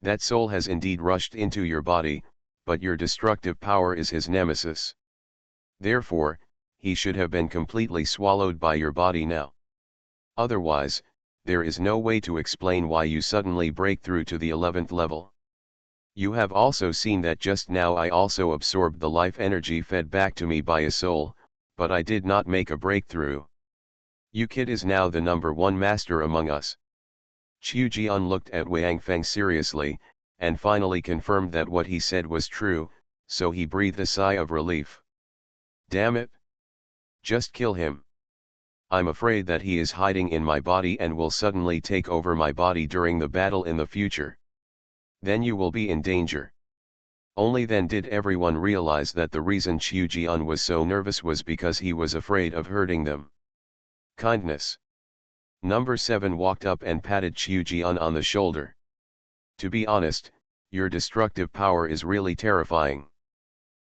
That soul has indeed rushed into your body, but your destructive power is his nemesis. Therefore, he should have been completely swallowed by your body now. Otherwise, there is no way to explain why you suddenly break through to the 11th level. You have also seen that just now I also absorbed the life energy fed back to me by a soul, but I did not make a breakthrough. You kid is now the #1 master among us. Qiu Jian looked at Wang Feng seriously, and finally confirmed that what he said was true, so he breathed a sigh of relief. Damn it! Just kill him. I'm afraid that he is hiding in my body and will suddenly take over my body during the battle in the future. Then you will be in danger. Only then did everyone realize that the reason Qiu Jian was so nervous was because he was afraid of hurting them. Kindness. #7 walked up and patted Qiu Jian on the shoulder. To be honest, your destructive power is really terrifying.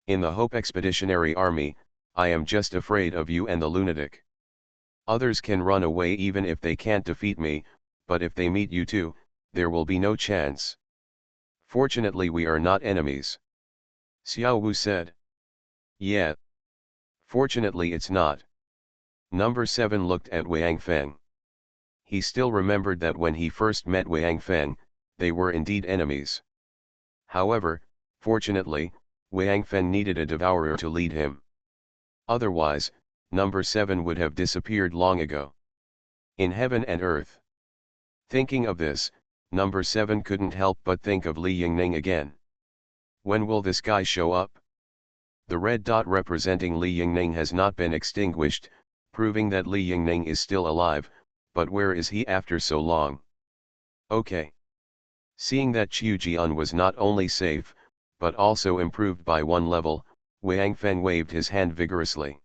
In the Hope Expeditionary Army, I am just afraid of you and the lunatic. Others can run away even if they can't defeat me, but if they meet you too, there will be no chance. Fortunately we are not enemies. Xiao Wu said. Yeah. Fortunately it's not. #7 looked at Wang Feng. He still remembered that when he first met Wang Feng, they were indeed enemies. However, fortunately, Wang Feng needed a devourer to lead him. Otherwise, #7 would have disappeared long ago. In heaven and earth. Thinking of this, #7 couldn't help but think of Li Yingning again. When will this guy show up? The red dot representing Li Yingning has not been extinguished, proving that Li Yingning is still alive, but where is he after so long? Okay. Seeing that Qiu Jian was not only safe, but also improved by 1 level, Wang Feng waved his hand vigorously.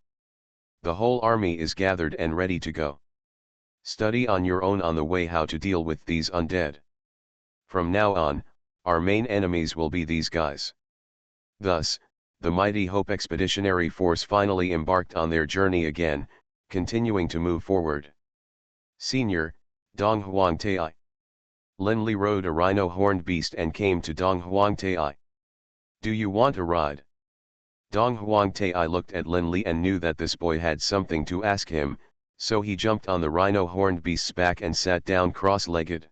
The whole army is gathered and ready to go. Study on your own on the way how to deal with these undead. From now on, our main enemies will be these guys. Thus, the mighty Hope Expeditionary Force finally embarked on their journey again, continuing to move forward. Senior, Dong Huangtai. Lin Li rode a rhino-horned beast and came to Dong Huangtai. Do you want a ride? Dong Huangtai looked at Lin Li and knew that this boy had something to ask him, so he jumped on the rhino-horned beast's back and sat down cross-legged.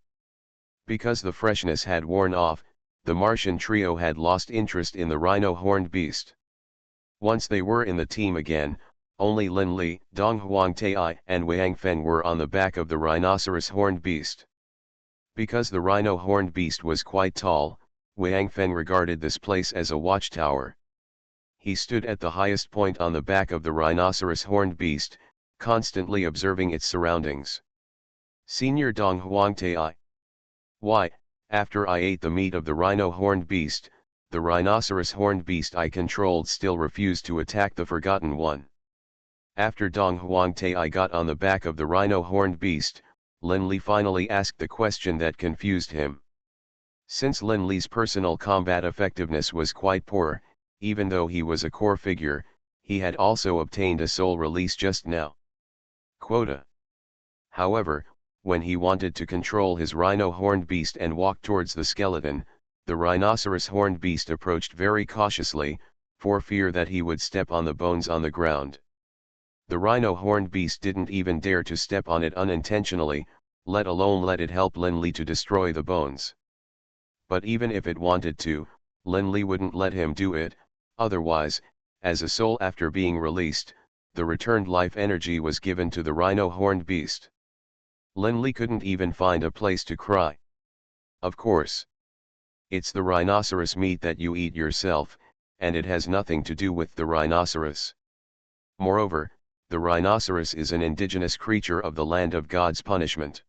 Because the freshness had worn off, the Martian trio had lost interest in the rhino-horned beast. Once they were in the team again, only Lin Li, Dong Huangtai and Wang Feng were on the back of the rhinoceros-horned beast. Because the rhino-horned beast was quite tall, Wang Feng regarded this place as a watchtower. He stood at the highest point on the back of the rhinoceros-horned beast, constantly observing its surroundings. Senior Dong Huangtai. Why, After I ate the meat of the rhino horned beast, the rhinoceros horned beast I controlled still refused to attack the Forgotten One. After Dong Huangtai I got on the back of the rhino horned beast, Lin Li finally asked the question that confused him. Since Lin Li's personal combat effectiveness was quite poor, even though he was a core figure, he had also obtained a soul release just now. Quota. However, when he wanted to control his rhino horned beast and walk towards the skeleton, the rhinoceros horned beast approached very cautiously, for fear that he would step on the bones on the ground. The rhino horned beast didn't even dare to step on it unintentionally, let alone let it help Lin Li to destroy the bones. But even if it wanted to, Lin Li wouldn't let him do it. Otherwise, as a soul after being released, the returned life energy was given to the rhino horned beast. Lin Li couldn't even find a place to cry. Of course. It's the rhinoceros meat that you eat yourself, and it has nothing to do with the rhinoceros. Moreover, the rhinoceros is an indigenous creature of the land of God's punishment.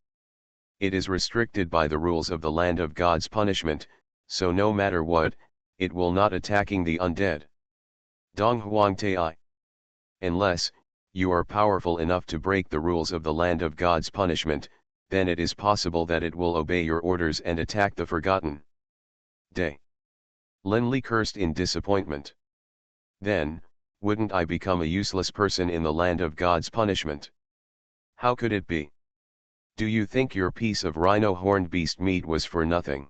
It is restricted by the rules of the land of God's punishment, so no matter what, it will not attacking the undead. Dong Huangtai. Unless, you are powerful enough to break the rules of the land of God's punishment, then it is possible that it will obey your orders and attack the Forgotten Day. Lin Li cursed in disappointment. Then, wouldn't I become a useless person in the land of God's punishment? How could it be? Do you think your piece of rhino horned beast meat was for nothing?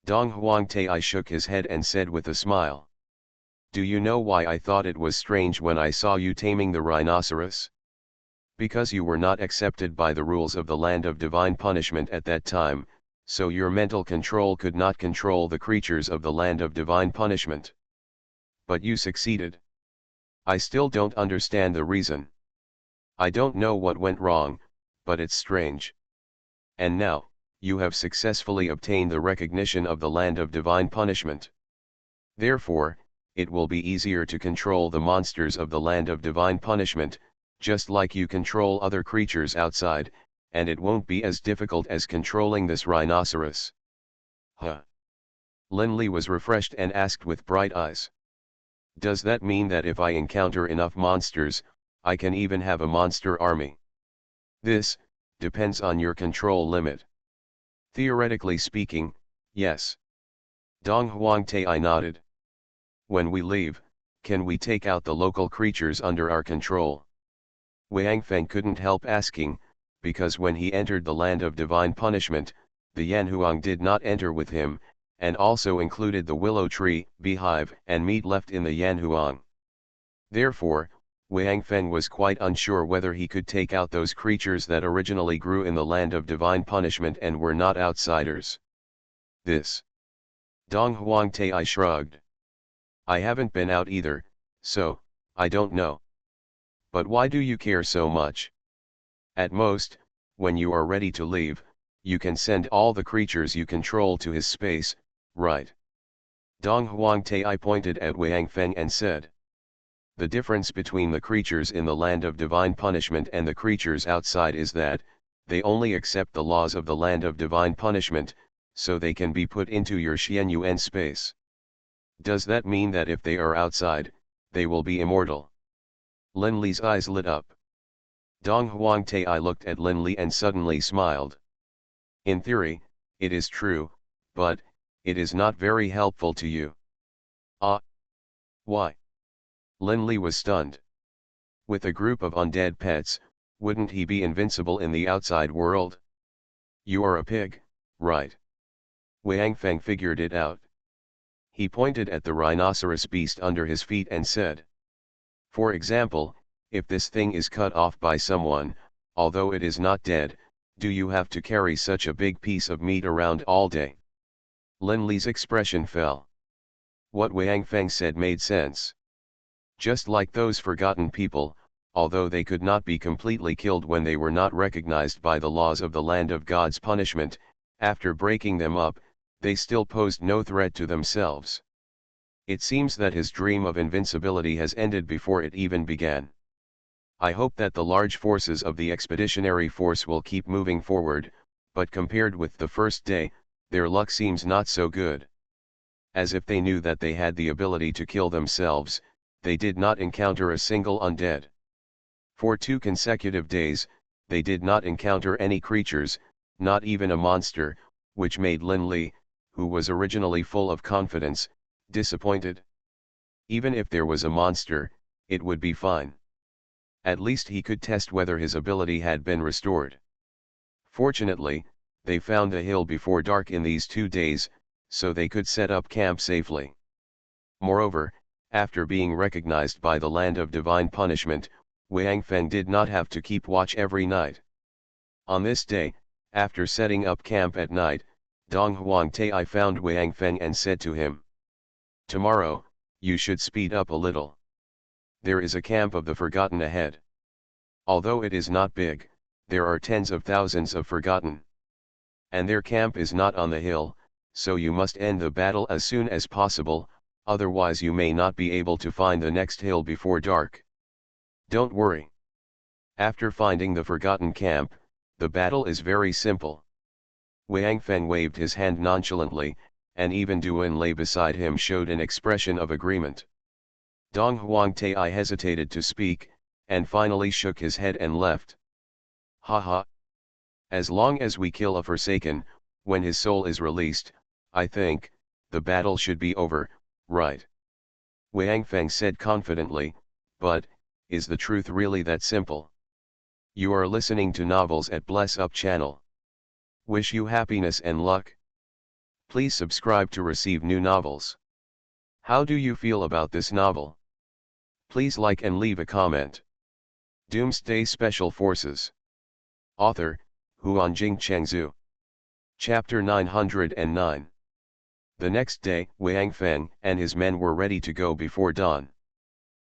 Dong Huangtai shook his head and said with a smile. Do you know why I thought it was strange when I saw you taming the rhinoceros? Because you were not accepted by the rules of the land of divine punishment at that time, so your mental control could not control the creatures of the land of divine punishment. But you succeeded. I still don't understand the reason. I don't know what went wrong, but it's strange. And now, you have successfully obtained the recognition of the land of divine punishment. Therefore, it will be easier to control the monsters of the land of divine punishment, just like you control other creatures outside, and it won't be as difficult as controlling this rhinoceros. Huh? Lin Li was refreshed and asked with bright eyes. Does that mean that if I encounter enough monsters, I can even have a monster army? This depends on your control limit. Theoretically speaking, yes. Dong Huangtai nodded. When we leave, can we take out the local creatures under our control? Wang Feng couldn't help asking, because when he entered the land of divine punishment, the Yanhuang did not enter with him, and also included the willow tree, beehive, and meat left in the Yanhuang. Therefore, Wang Feng was quite unsure whether he could take out those creatures that originally grew in the land of divine punishment and were not outsiders. This. Dong Huangtai shrugged. I haven't been out either, so, I don't know. But why do you care so much? At most, when you are ready to leave, you can send all the creatures you control to his space, right? Dong Huangtai pointed at Wang Feng and said. The difference between the creatures in the land of divine punishment and the creatures outside is that, they only accept the laws of the land of divine punishment, so they can be put into your Xianyuan space. Does that mean that if they are outside, they will be immortal? Lin Li's eyes lit up. Dong Huangtai looked at Lin Li and suddenly smiled. In theory, it is true, but, it is not very helpful to you. Ah. Why? Lin Li was stunned. With a group of undead pets, wouldn't he be invincible in the outside world? You are a pig, right? Wang Feng figured it out. He pointed at the rhinoceros beast under his feet and said. For example, if this thing is cut off by someone, although it is not dead, do you have to carry such a big piece of meat around all day? Lin Li's expression fell. What Wang Feng said made sense. Just like those forgotten people, although they could not be completely killed when they were not recognized by the laws of the land of God's punishment, after breaking them up, they still posed no threat to themselves. It seems that his dream of invincibility has ended before it even began. I hope that the large forces of the expeditionary force will keep moving forward, but compared with the first day, their luck seems not so good. As if they knew that they had the ability to kill themselves, they did not encounter a single undead. For 2 consecutive days, they did not encounter any creatures, not even a monster, which made Lin Li, who was originally full of confidence, disappointed. Even if there was a monster, it would be fine. At least he could test whether his ability had been restored. Fortunately, they found a hill before dark in these 2 days, so they could set up camp safely. Moreover, after being recognized by the land of divine punishment, Wang Feng did not have to keep watch every night. On this day, after setting up camp at night, Dong Huangtai found Wang Feng and said to him, "Tomorrow, you should speed up a little. There is a camp of the Forgotten ahead. Although it is not big, there are tens of thousands of Forgotten. And their camp is not on the hill, so you must end the battle as soon as possible, otherwise you may not be able to find the next hill before dark. Don't worry. After finding the Forgotten camp, the battle is very simple." Wang Feng waved his hand nonchalantly, and even Duan lay beside him showed an expression of agreement. Dong Huangtai hesitated to speak, and finally shook his head and left. "Ha ha. As long as we kill a Forsaken, when his soul is released, I think, the battle should be over, right?" Wang Feng said confidently, "But, is the truth really that simple?" You are listening to Novels at Bless Up channel. Wish you happiness and luck. Please subscribe to receive new novels. How do you feel about this novel? Please like and leave a comment. Doomsday Special Forces. Author, Huanjing Chengzhu. Chapter 909. The next day, Wang Feng and his men were ready to go before dawn.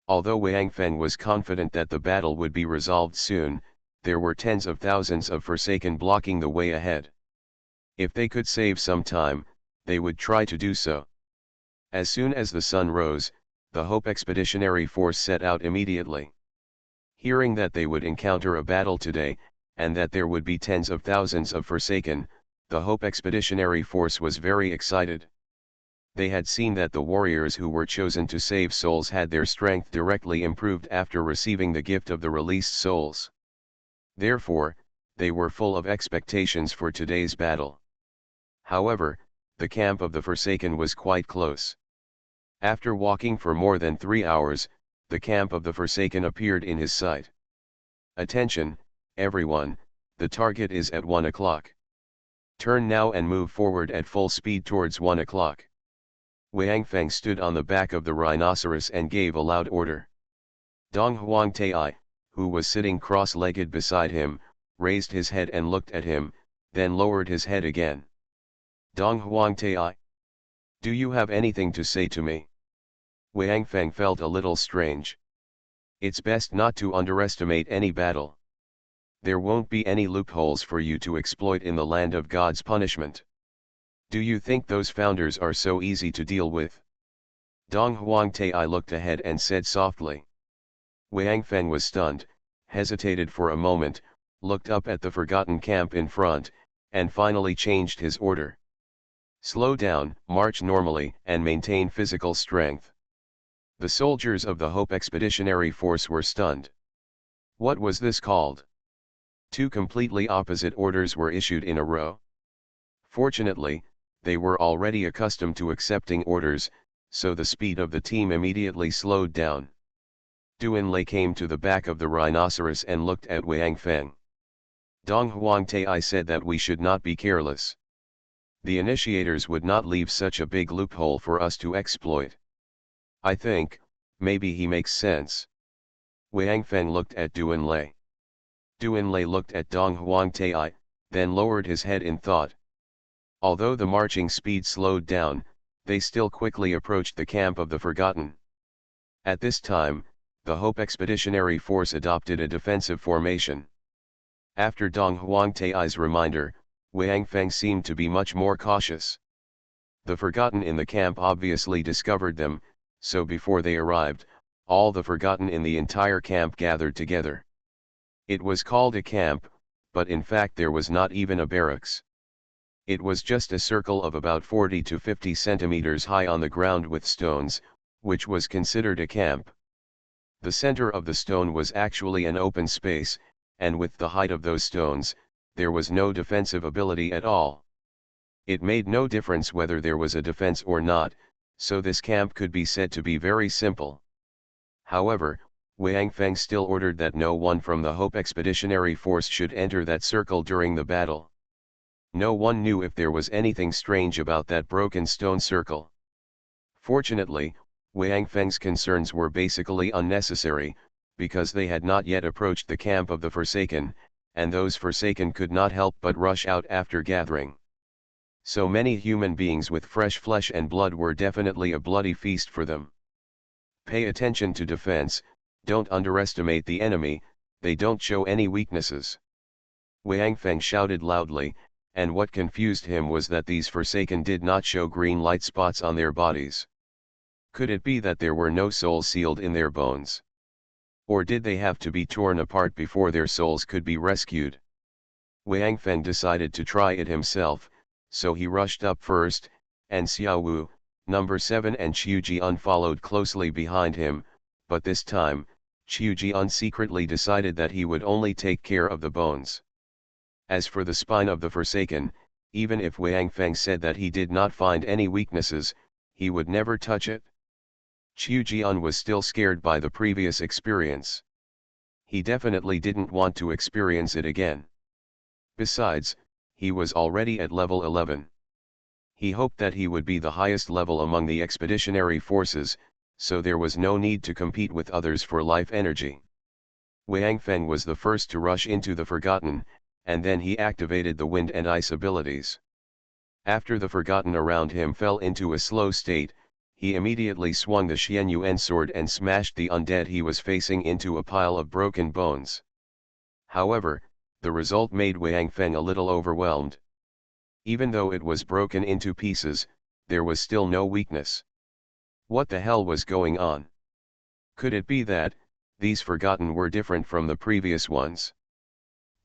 Although Wang Feng was confident that the battle would be resolved soon, there were tens of thousands of Forsaken blocking the way ahead. If they could save some time, they would try to do so. As soon as the sun rose, the Hope Expeditionary Force set out immediately. Hearing that they would encounter a battle today, and that there would be tens of thousands of Forsaken, the Hope Expeditionary Force was very excited. They had seen that the warriors who were chosen to save souls had their strength directly improved after receiving the gift of the released souls. Therefore, they were full of expectations for today's battle. However, the camp of the Forsaken was quite close. After walking for more than 3 hours, the camp of the Forsaken appeared in his sight. "Attention, everyone, the target is at 1 o'clock. Turn now and move forward at full speed towards 1 o'clock. Wang Feng stood on the back of the rhinoceros and gave a loud order. Dong Huangtai, who was sitting cross-legged beside him, raised his head and looked at him, then lowered his head again. "Dong Huangtai, do you have anything to say to me?" Wang Feng felt a little strange. It's best not to underestimate any battle. There won't be any loopholes for you to exploit in the land of God's punishment. Do you think those founders are so easy to deal with? Dong Huangtai looked ahead and said softly. Wang Feng was stunned, hesitated for a moment, looked up at the forgotten camp in front, and finally changed his order. "Slow down, march normally, and maintain physical strength." The soldiers of the Hope Expeditionary Force were stunned. What was this called? 2 completely opposite orders were issued in a row. Fortunately, they were already accustomed to accepting orders, so the speed of the team immediately slowed down. Duan Lei came to the back of the rhinoceros and looked at Wang Feng. Dong Huangtai said that we should not be careless. The initiators would not leave such a big loophole for us to exploit. I think, maybe he makes sense. Wang Feng looked at Duan Lei. Duan Lei looked at Dong Huangtai, then lowered his head in thought. Although the marching speed slowed down, they still quickly approached the camp of the Forgotten. At this time, the Hope Expeditionary Force adopted a defensive formation. After Dong Huangtai's reminder, Wang Feng seemed to be much more cautious. The Forgotten in the camp obviously discovered them, so before they arrived, all the Forgotten in the entire camp gathered together. It was called a camp, but in fact there was not even a barracks. It was just a circle of about 40 to 50 centimeters high on the ground with stones, which was considered a camp. The center of the stone was actually an open space, and with the height of those stones, there was no defensive ability at all. It made no difference whether there was a defense or not, so this camp could be said to be very simple. However, Wang Feng still ordered that no one from the Hope Expeditionary Force should enter that circle during the battle. No one knew if there was anything strange about that broken stone circle. Fortunately, Wang Feng's concerns were basically unnecessary, because they had not yet approached the camp of the Forsaken, and those Forsaken could not help but rush out after gathering. So many human beings with fresh flesh and blood were definitely a bloody feast for them. Pay attention to defense, don't underestimate the enemy, they don't show any weaknesses. Wang Feng shouted loudly, and what confused him was that these Forsaken did not show green light spots on their bodies. Could it be that there were no souls sealed in their bones? Or did they have to be torn apart before their souls could be rescued? Wang Feng decided to try it himself, so he rushed up first, and Xiao Wu, number 7 and Qiu Jian followed closely behind him, but this time, Qiu Jian secretly decided that he would only take care of the bones. As for the spine of the Forsaken, even if Wang Feng said that he did not find any weaknesses, he would never touch it. Qiu Jian was still scared by the previous experience. He definitely didn't want to experience it again. Besides, he was already at level 11. He hoped that he would be the highest level among the expeditionary forces, so there was no need to compete with others for life energy. Wang Feng was the first to rush into the Forgotten, and then he activated the wind and ice abilities. After the Forgotten around him fell into a slow state, he immediately swung the Xianyuan sword and smashed the undead he was facing into a pile of broken bones. However, the result made Wang Feng a little overwhelmed. Even though it was broken into pieces, there was still no weakness. What the hell was going on? Could it be that these Forgotten were different from the previous ones?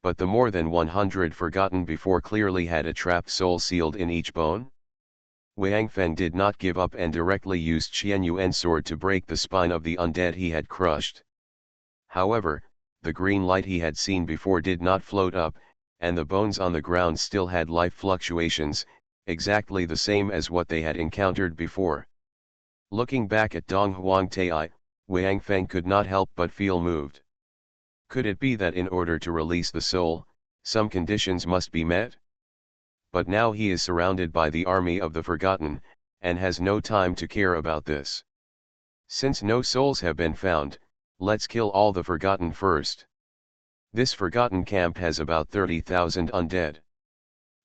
But the more than 100 Forgotten before clearly had a trapped soul sealed in each bone? Wang Feng did not give up and directly used Xianyuan sword to break the spine of the undead he had crushed. However, the green light he had seen before did not float up, and the bones on the ground still had life fluctuations, exactly the same as what they had encountered before. Looking back at Dong Huang Tai, Wang Feng could not help but feel moved. Could it be that in order to release the soul, some conditions must be met? But now he is surrounded by the army of the Forgotten, and has no time to care about this. Since no souls have been found, let's kill all the Forgotten first. This Forgotten camp has about 30,000 undead.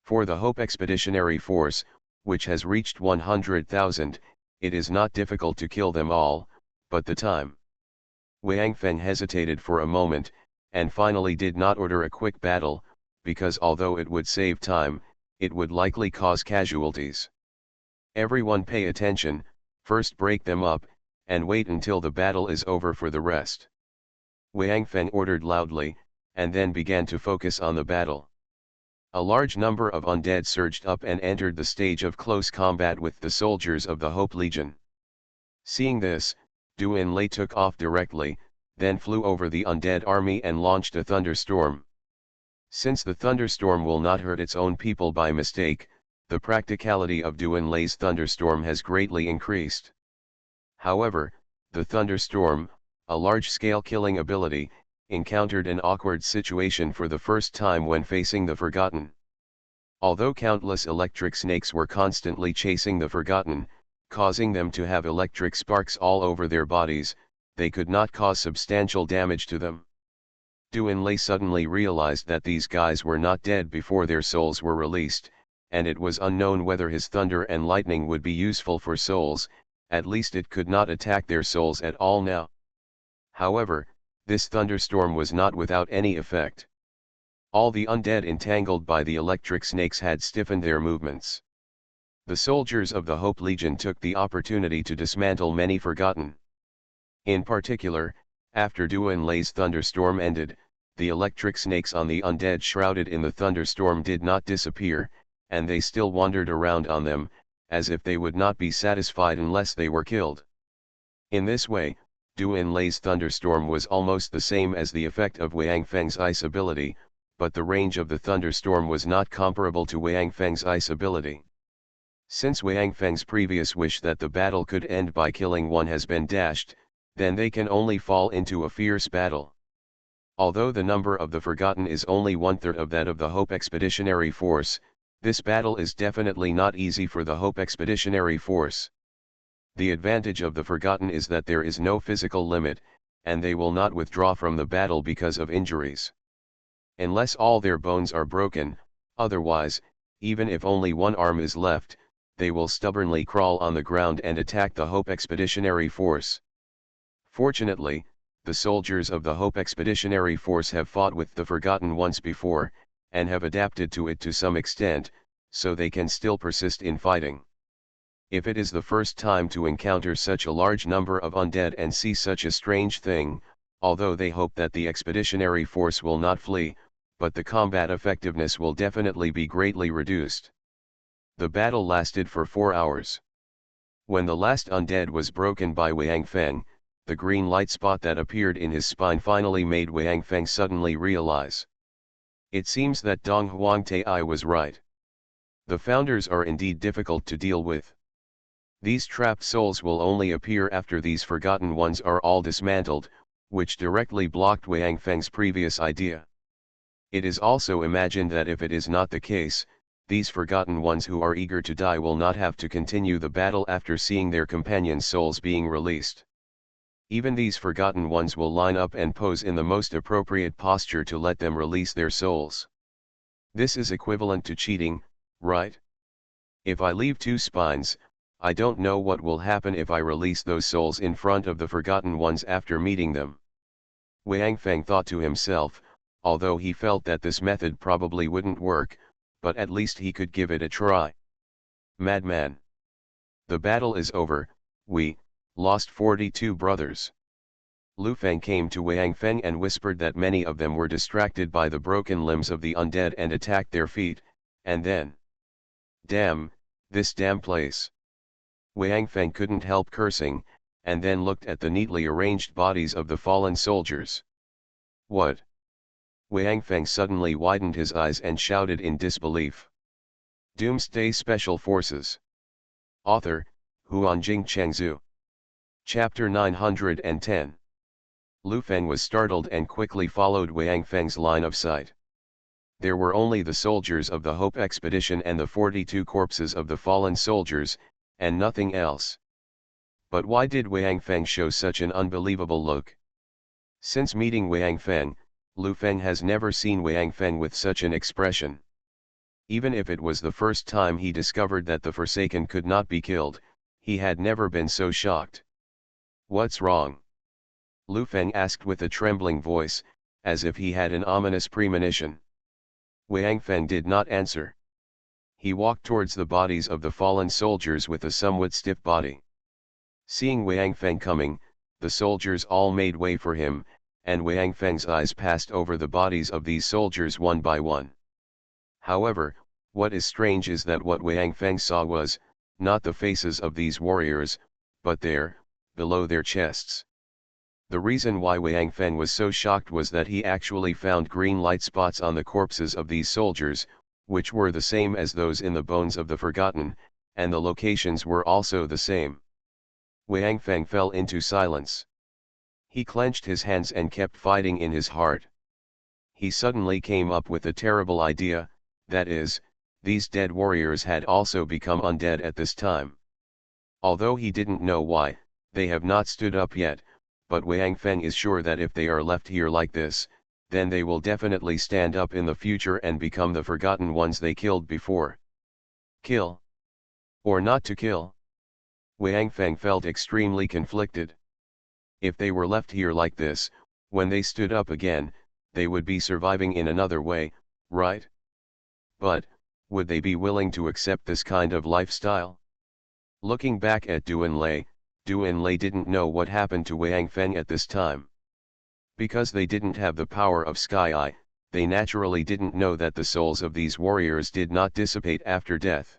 For the Hope Expeditionary Force, which has reached 100,000, it is not difficult to kill them all, but the time. Wang Feng hesitated for a moment, and finally did not order a quick battle, because although it would save time, it would likely cause casualties. Everyone pay attention, first break them up, and wait until the battle is over for the rest. Wang Feng ordered loudly, and then began to focus on the battle. A large number of undead surged up and entered the stage of close combat with the soldiers of the Hope Legion. Seeing this, Duan Lei took off directly, then flew over the undead army and launched a thunderstorm. Since the thunderstorm will not hurt its own people by mistake, the practicality of Duan Lei's thunderstorm has greatly increased. However, the thunderstorm, a large-scale killing ability, encountered an awkward situation for the first time when facing the Forgotten. Although countless electric snakes were constantly chasing the Forgotten, causing them to have electric sparks all over their bodies, they could not cause substantial damage to them. Duan Lei suddenly realized that these guys were not dead before their souls were released, and it was unknown whether his thunder and lightning would be useful for souls, at least it could not attack their souls at all now. However, this thunderstorm was not without any effect. All the undead entangled by the electric snakes had stiffened their movements. The soldiers of the Hope Legion took the opportunity to dismantle many Forgotten. In particular, after Duan Lei's thunderstorm ended, the electric snakes on the undead shrouded in the thunderstorm did not disappear, and they still wandered around on them, as if they would not be satisfied unless they were killed. In this way, Duan Lei's thunderstorm was almost the same as the effect of Wang Feng's ice ability, but the range of the thunderstorm was not comparable to Wang Feng's ice ability. Since Wang Feng's previous wish that the battle could end by killing one has been dashed, then they can only fall into a fierce battle. Although the number of the Forgotten is only 1/3 of that of the Hope Expeditionary Force, this battle is definitely not easy for the Hope Expeditionary Force. The advantage of the Forgotten is that there is no physical limit, and they will not withdraw from the battle because of injuries. Unless all their bones are broken, otherwise, even if only one arm is left, they will stubbornly crawl on the ground and attack the Hope Expeditionary Force. Fortunately, the soldiers of the Hope Expeditionary Force have fought with the Forgotten once before, and have adapted to it to some extent, so they can still persist in fighting. If it is the first time to encounter such a large number of undead and see such a strange thing, although they hope that the expeditionary force will not flee, but the combat effectiveness will definitely be greatly reduced. The battle lasted for 4 hours. When the last undead was broken by Wang Feng, the green light spot that appeared in his spine finally made Wang Feng suddenly realize. It seems that Dong Huangtai was right. The founders are indeed difficult to deal with. These trapped souls will only appear after these forgotten ones are all dismantled, which directly blocked Wang Feng's previous idea. It is also imagined that if it is not the case, these forgotten ones who are eager to die will not have to continue the battle after seeing their companions' souls being released. Even these forgotten ones will line up and pose in the most appropriate posture to let them release their souls. This is equivalent to cheating, right? If I leave 2 spines, I don't know what will happen if I release those souls in front of the forgotten ones after meeting them. Wang Feng thought to himself, although he felt that this method probably wouldn't work, but at least he could give it a try. Madman. The battle is over, we lost 42 brothers. Lu Feng came to Wang Feng and whispered that many of them were distracted by the broken limbs of the undead and attacked their feet, and then... Damn, this damn place. Wang Feng couldn't help cursing, and then looked at the neatly arranged bodies of the fallen soldiers. What? Wang Feng suddenly widened his eyes and shouted in disbelief. Doomsday Special Forces. Author, Huanjing Chengzhu. Chapter 910. Lu Feng was startled and quickly followed Wang Feng's line of sight. There were only the soldiers of the Hope Expedition and the 42 corpses of the fallen soldiers, and nothing else. But why did Wang Feng show such an unbelievable look? Since meeting Wang Feng, Lu Feng has never seen Wang Feng with such an expression. Even if it was the first time he discovered that the Forsaken could not be killed, he had never been so shocked. What's wrong? Lu Feng asked with a trembling voice, as if he had an ominous premonition. Wang Feng did not answer. He walked towards the bodies of the fallen soldiers with a somewhat stiff body. Seeing Wang Feng coming, the soldiers all made way for him, and Wang Feng's eyes passed over the bodies of these soldiers one by one. However, what is strange is that what Wang Feng saw was, not the faces of these warriors, but there, below their chests. The reason why Wang Feng was so shocked was that he actually found green light spots on the corpses of these soldiers, which were the same as those in the bones of the Forgotten, and the locations were also the same. Wang Feng fell into silence. He clenched his hands and kept fighting in his heart. He suddenly came up with a terrible idea, that is, these dead warriors had also become undead at this time. Although he didn't know why, they have not stood up yet, but Wang Feng is sure that if they are left here like this, then they will definitely stand up in the future and become the forgotten ones they killed before. Kill? Or not to kill? Wang Feng felt extremely conflicted. If they were left here like this, when they stood up again, they would be surviving in another way, right? But, would they be willing to accept this kind of lifestyle? Looking back at Duan Lei didn't know what happened to Wang Feng at this time. Because they didn't have the power of Sky Eye, they naturally didn't know that the souls of these warriors did not dissipate after death.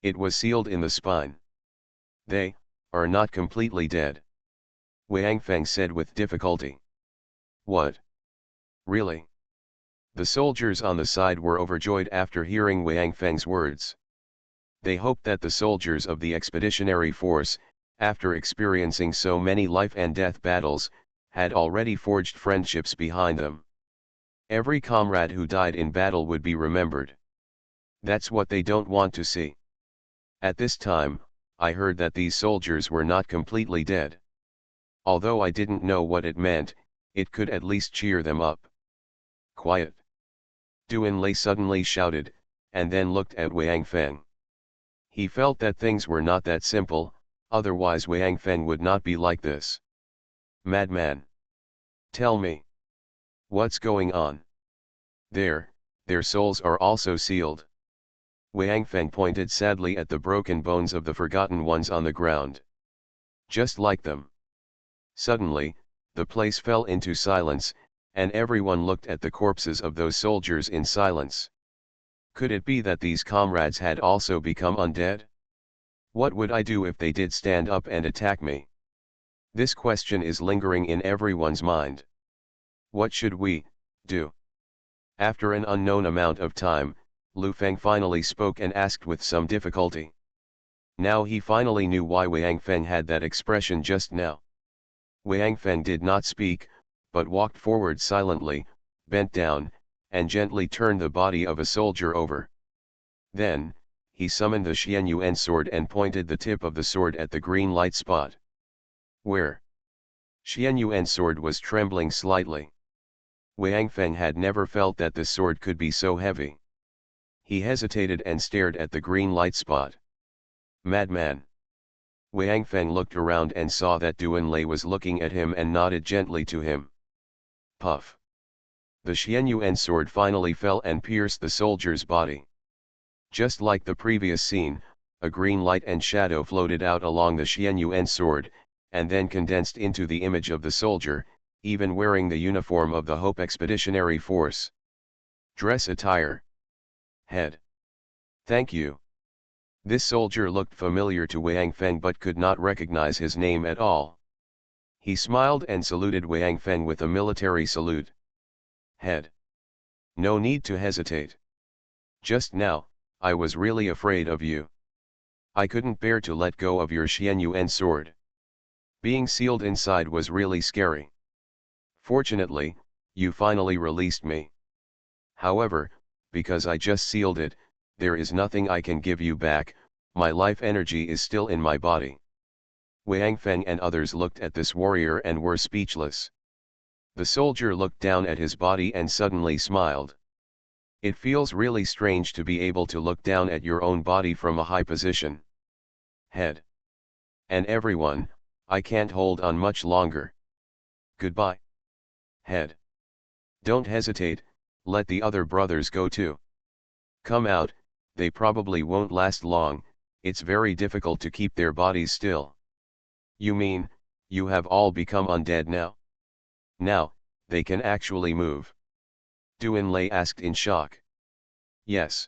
It was sealed in the spine. They are not completely dead, Wang Feng said with difficulty. What? Really? The soldiers on the side were overjoyed after hearing Wang Feng's words. They hoped that the soldiers of the expeditionary force, after experiencing so many life and death battles, had already forged friendships behind them. Every comrade who died in battle would be remembered. That's what they don't want to see. At this time, I heard that these soldiers were not completely dead. Although I didn't know what it meant, it could at least cheer them up. Quiet! Duan Lei suddenly shouted, and then looked at Wang Feng. He felt that things were not that simple, otherwise Wang Feng would not be like this. Madman! Tell me. What's going on? Their souls are also sealed. Wang Feng pointed sadly at the broken bones of the forgotten ones on the ground. Just like them. Suddenly, the place fell into silence, and everyone looked at the corpses of those soldiers in silence. Could it be that these comrades had also become undead? What would I do if they did stand up and attack me? This question is lingering in everyone's mind. What should we do? After an unknown amount of time, Lu Feng finally spoke and asked with some difficulty. Now he finally knew why Wang Feng had that expression just now. Wang Feng did not speak, but walked forward silently, bent down, and gently turned the body of a soldier over. Then, he summoned the Xianyuan sword and pointed the tip of the sword at the green light spot. Where? Xianyuan's sword was trembling slightly. Wang Feng had never felt that the sword could be so heavy. He hesitated and stared at the green light spot. Madman! Wang Feng looked around and saw that Duan Lei was looking at him and nodded gently to him. Puff! The Xianyuan sword finally fell and pierced the soldier's body. Just like the previous scene, a green light and shadow floated out along the Xianyuan sword, and then condensed into the image of the soldier, even wearing the uniform of the Hope Expeditionary Force. Dress attire. Head. Thank you. This soldier looked familiar to Wang Feng but could not recognize his name at all. He smiled and saluted Wang Feng with a military salute. Head. No need to hesitate. Just now, I was really afraid of you. I couldn't bear to let go of your Xianyuan sword. Being sealed inside was really scary. Fortunately, you finally released me. However, because I just sealed it, there is nothing I can give you back, my life energy is still in my body. Wang Feng and others looked at this warrior and were speechless. The soldier looked down at his body and suddenly smiled. It feels really strange to be able to look down at your own body from a high position. Head. And everyone, I can't hold on much longer. Goodbye. Head. Don't hesitate, let the other brothers go too. Come out, they probably won't last long, it's very difficult to keep their bodies still. You mean, you have all become undead now? Now, they can actually move. Duan Lei asked in shock. Yes.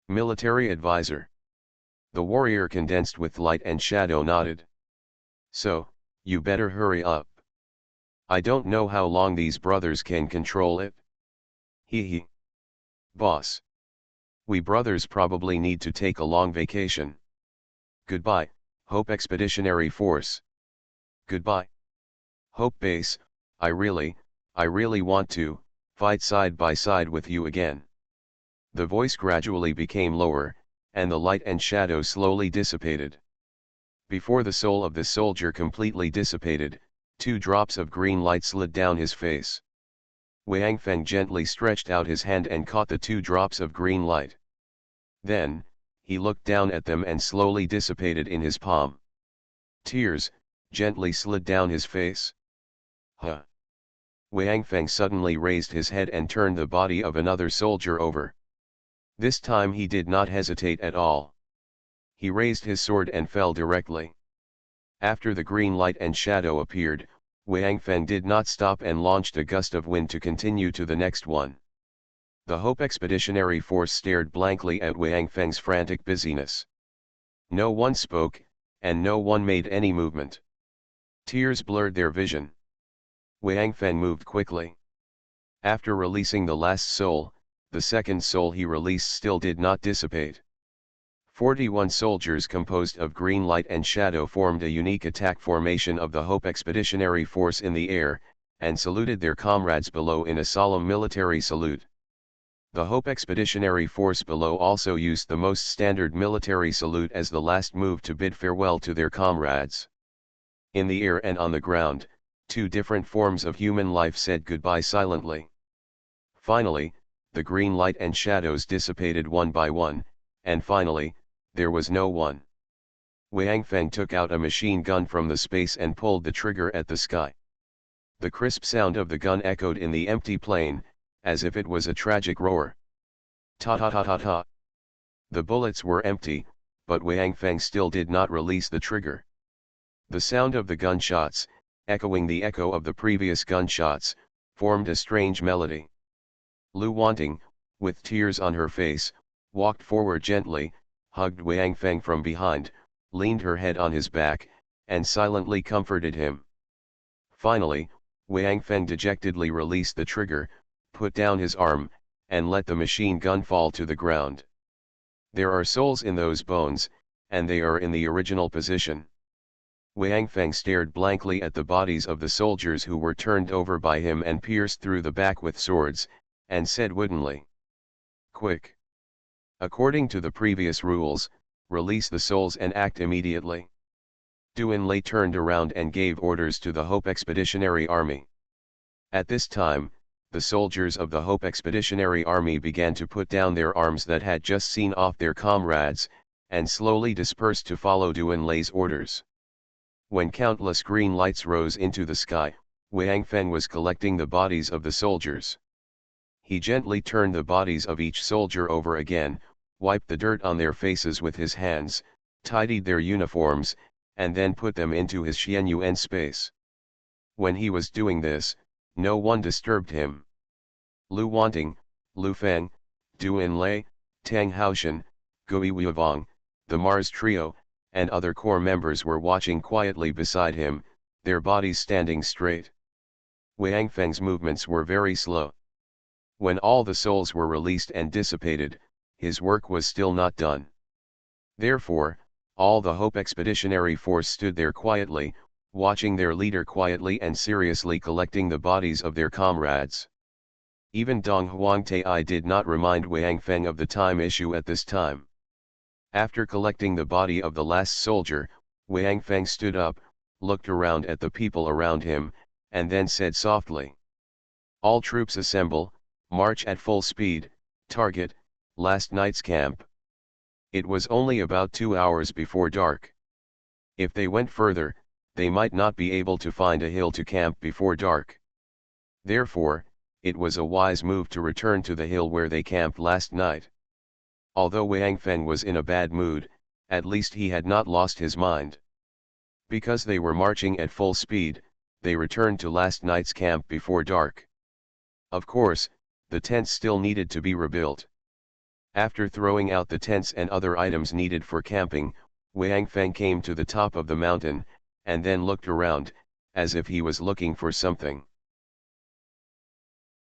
Military advisor. The warrior condensed with light and shadow nodded. So, you better hurry up. I don't know how long these brothers can control it. Hee. Boss. We brothers probably need to take a long vacation. Goodbye, Hope Expeditionary Force. Goodbye. Hope Base, I really want to fight side by side with you again. The voice gradually became lower, and the light and shadow slowly dissipated. Before the soul of the soldier completely dissipated, 2 drops of green light slid down his face. Wang Feng gently stretched out his hand and caught the 2 drops of green light. Then, he looked down at them and slowly dissipated in his palm. Tears gently slid down his face. Huh. Wang Feng suddenly raised his head and turned the body of another soldier over. This time he did not hesitate at all. He raised his sword and fell directly. After the green light and shadow appeared, Wang Feng did not stop and launched a gust of wind to continue to the next one. The Hope Expeditionary Force stared blankly at Wang Feng's frantic busyness. No one spoke, and no one made any movement. Tears blurred their vision. Wang Feng moved quickly. After releasing the last soul, the second soul he released still did not dissipate. 41 soldiers composed of green light and shadow formed a unique attack formation of the Hope Expeditionary Force in the air, and saluted their comrades below in a solemn military salute. The Hope Expeditionary Force below also used the most standard military salute as the last move to bid farewell to their comrades. In the air and on the ground, two different forms of human life said goodbye silently. Finally, the green light and shadows dissipated one by one, and finally, there was no one. Wang Feng took out a machine gun from the space and pulled the trigger at the sky. The crisp sound of the gun echoed in the empty plain, as if it was a tragic roar. Ta ta ta ta ta. The bullets were empty, but Wang Feng still did not release the trigger. The sound of the gunshots, echoing the echo of the previous gunshots, formed a strange melody. Lu Wanting, with tears on her face, walked forward gently, hugged Wang Feng from behind, leaned her head on his back, and silently comforted him. Finally, Wang Feng dejectedly released the trigger, put down his arm, and let the machine gun fall to the ground. There are souls in those bones, and they are in the original position. Wang Feng stared blankly at the bodies of the soldiers who were turned over by him and pierced through the back with swords, and said woodenly, "Quick! According to the previous rules, release the souls and act immediately." Duan Lei turned around and gave orders to the Hope Expeditionary Army. At this time, the soldiers of the Hope Expeditionary Army began to put down their arms that had just seen off their comrades, and slowly dispersed to follow Duan Lei's orders. When countless green lights rose into the sky, Wang Feng was collecting the bodies of the soldiers. He gently turned the bodies of each soldier over again, wiped the dirt on their faces with his hands, tidied their uniforms, and then put them into his Xianyuan space. When he was doing this, no one disturbed him. Lu Wanting, Lu Feng, Duan Lei, Tang Haoshan, Gui Weivong, the Mars Trio, and other corps members were watching quietly beside him, their bodies standing straight. Wang Feng's movements were very slow. When all the souls were released and dissipated, his work was still not done. Therefore, all the Hope Expeditionary Force stood there quietly, watching their leader quietly and seriously collecting the bodies of their comrades. Even Dong Huangtai did not remind Wang Feng of the time issue at this time. After collecting the body of the last soldier, Wang Feng stood up, looked around at the people around him, and then said softly, "All troops assemble, march at full speed, target, last night's camp." It was only about 2 hours before dark. If they went further, they might not be able to find a hill to camp before dark. Therefore, it was a wise move to return to the hill where they camped last night. Although Wang Feng was in a bad mood, at least he had not lost his mind. Because they were marching at full speed, they returned to last night's camp before dark. Of course, the tents still needed to be rebuilt. After throwing out the tents and other items needed for camping, Wang Feng came to the top of the mountain, and then looked around, as if he was looking for something.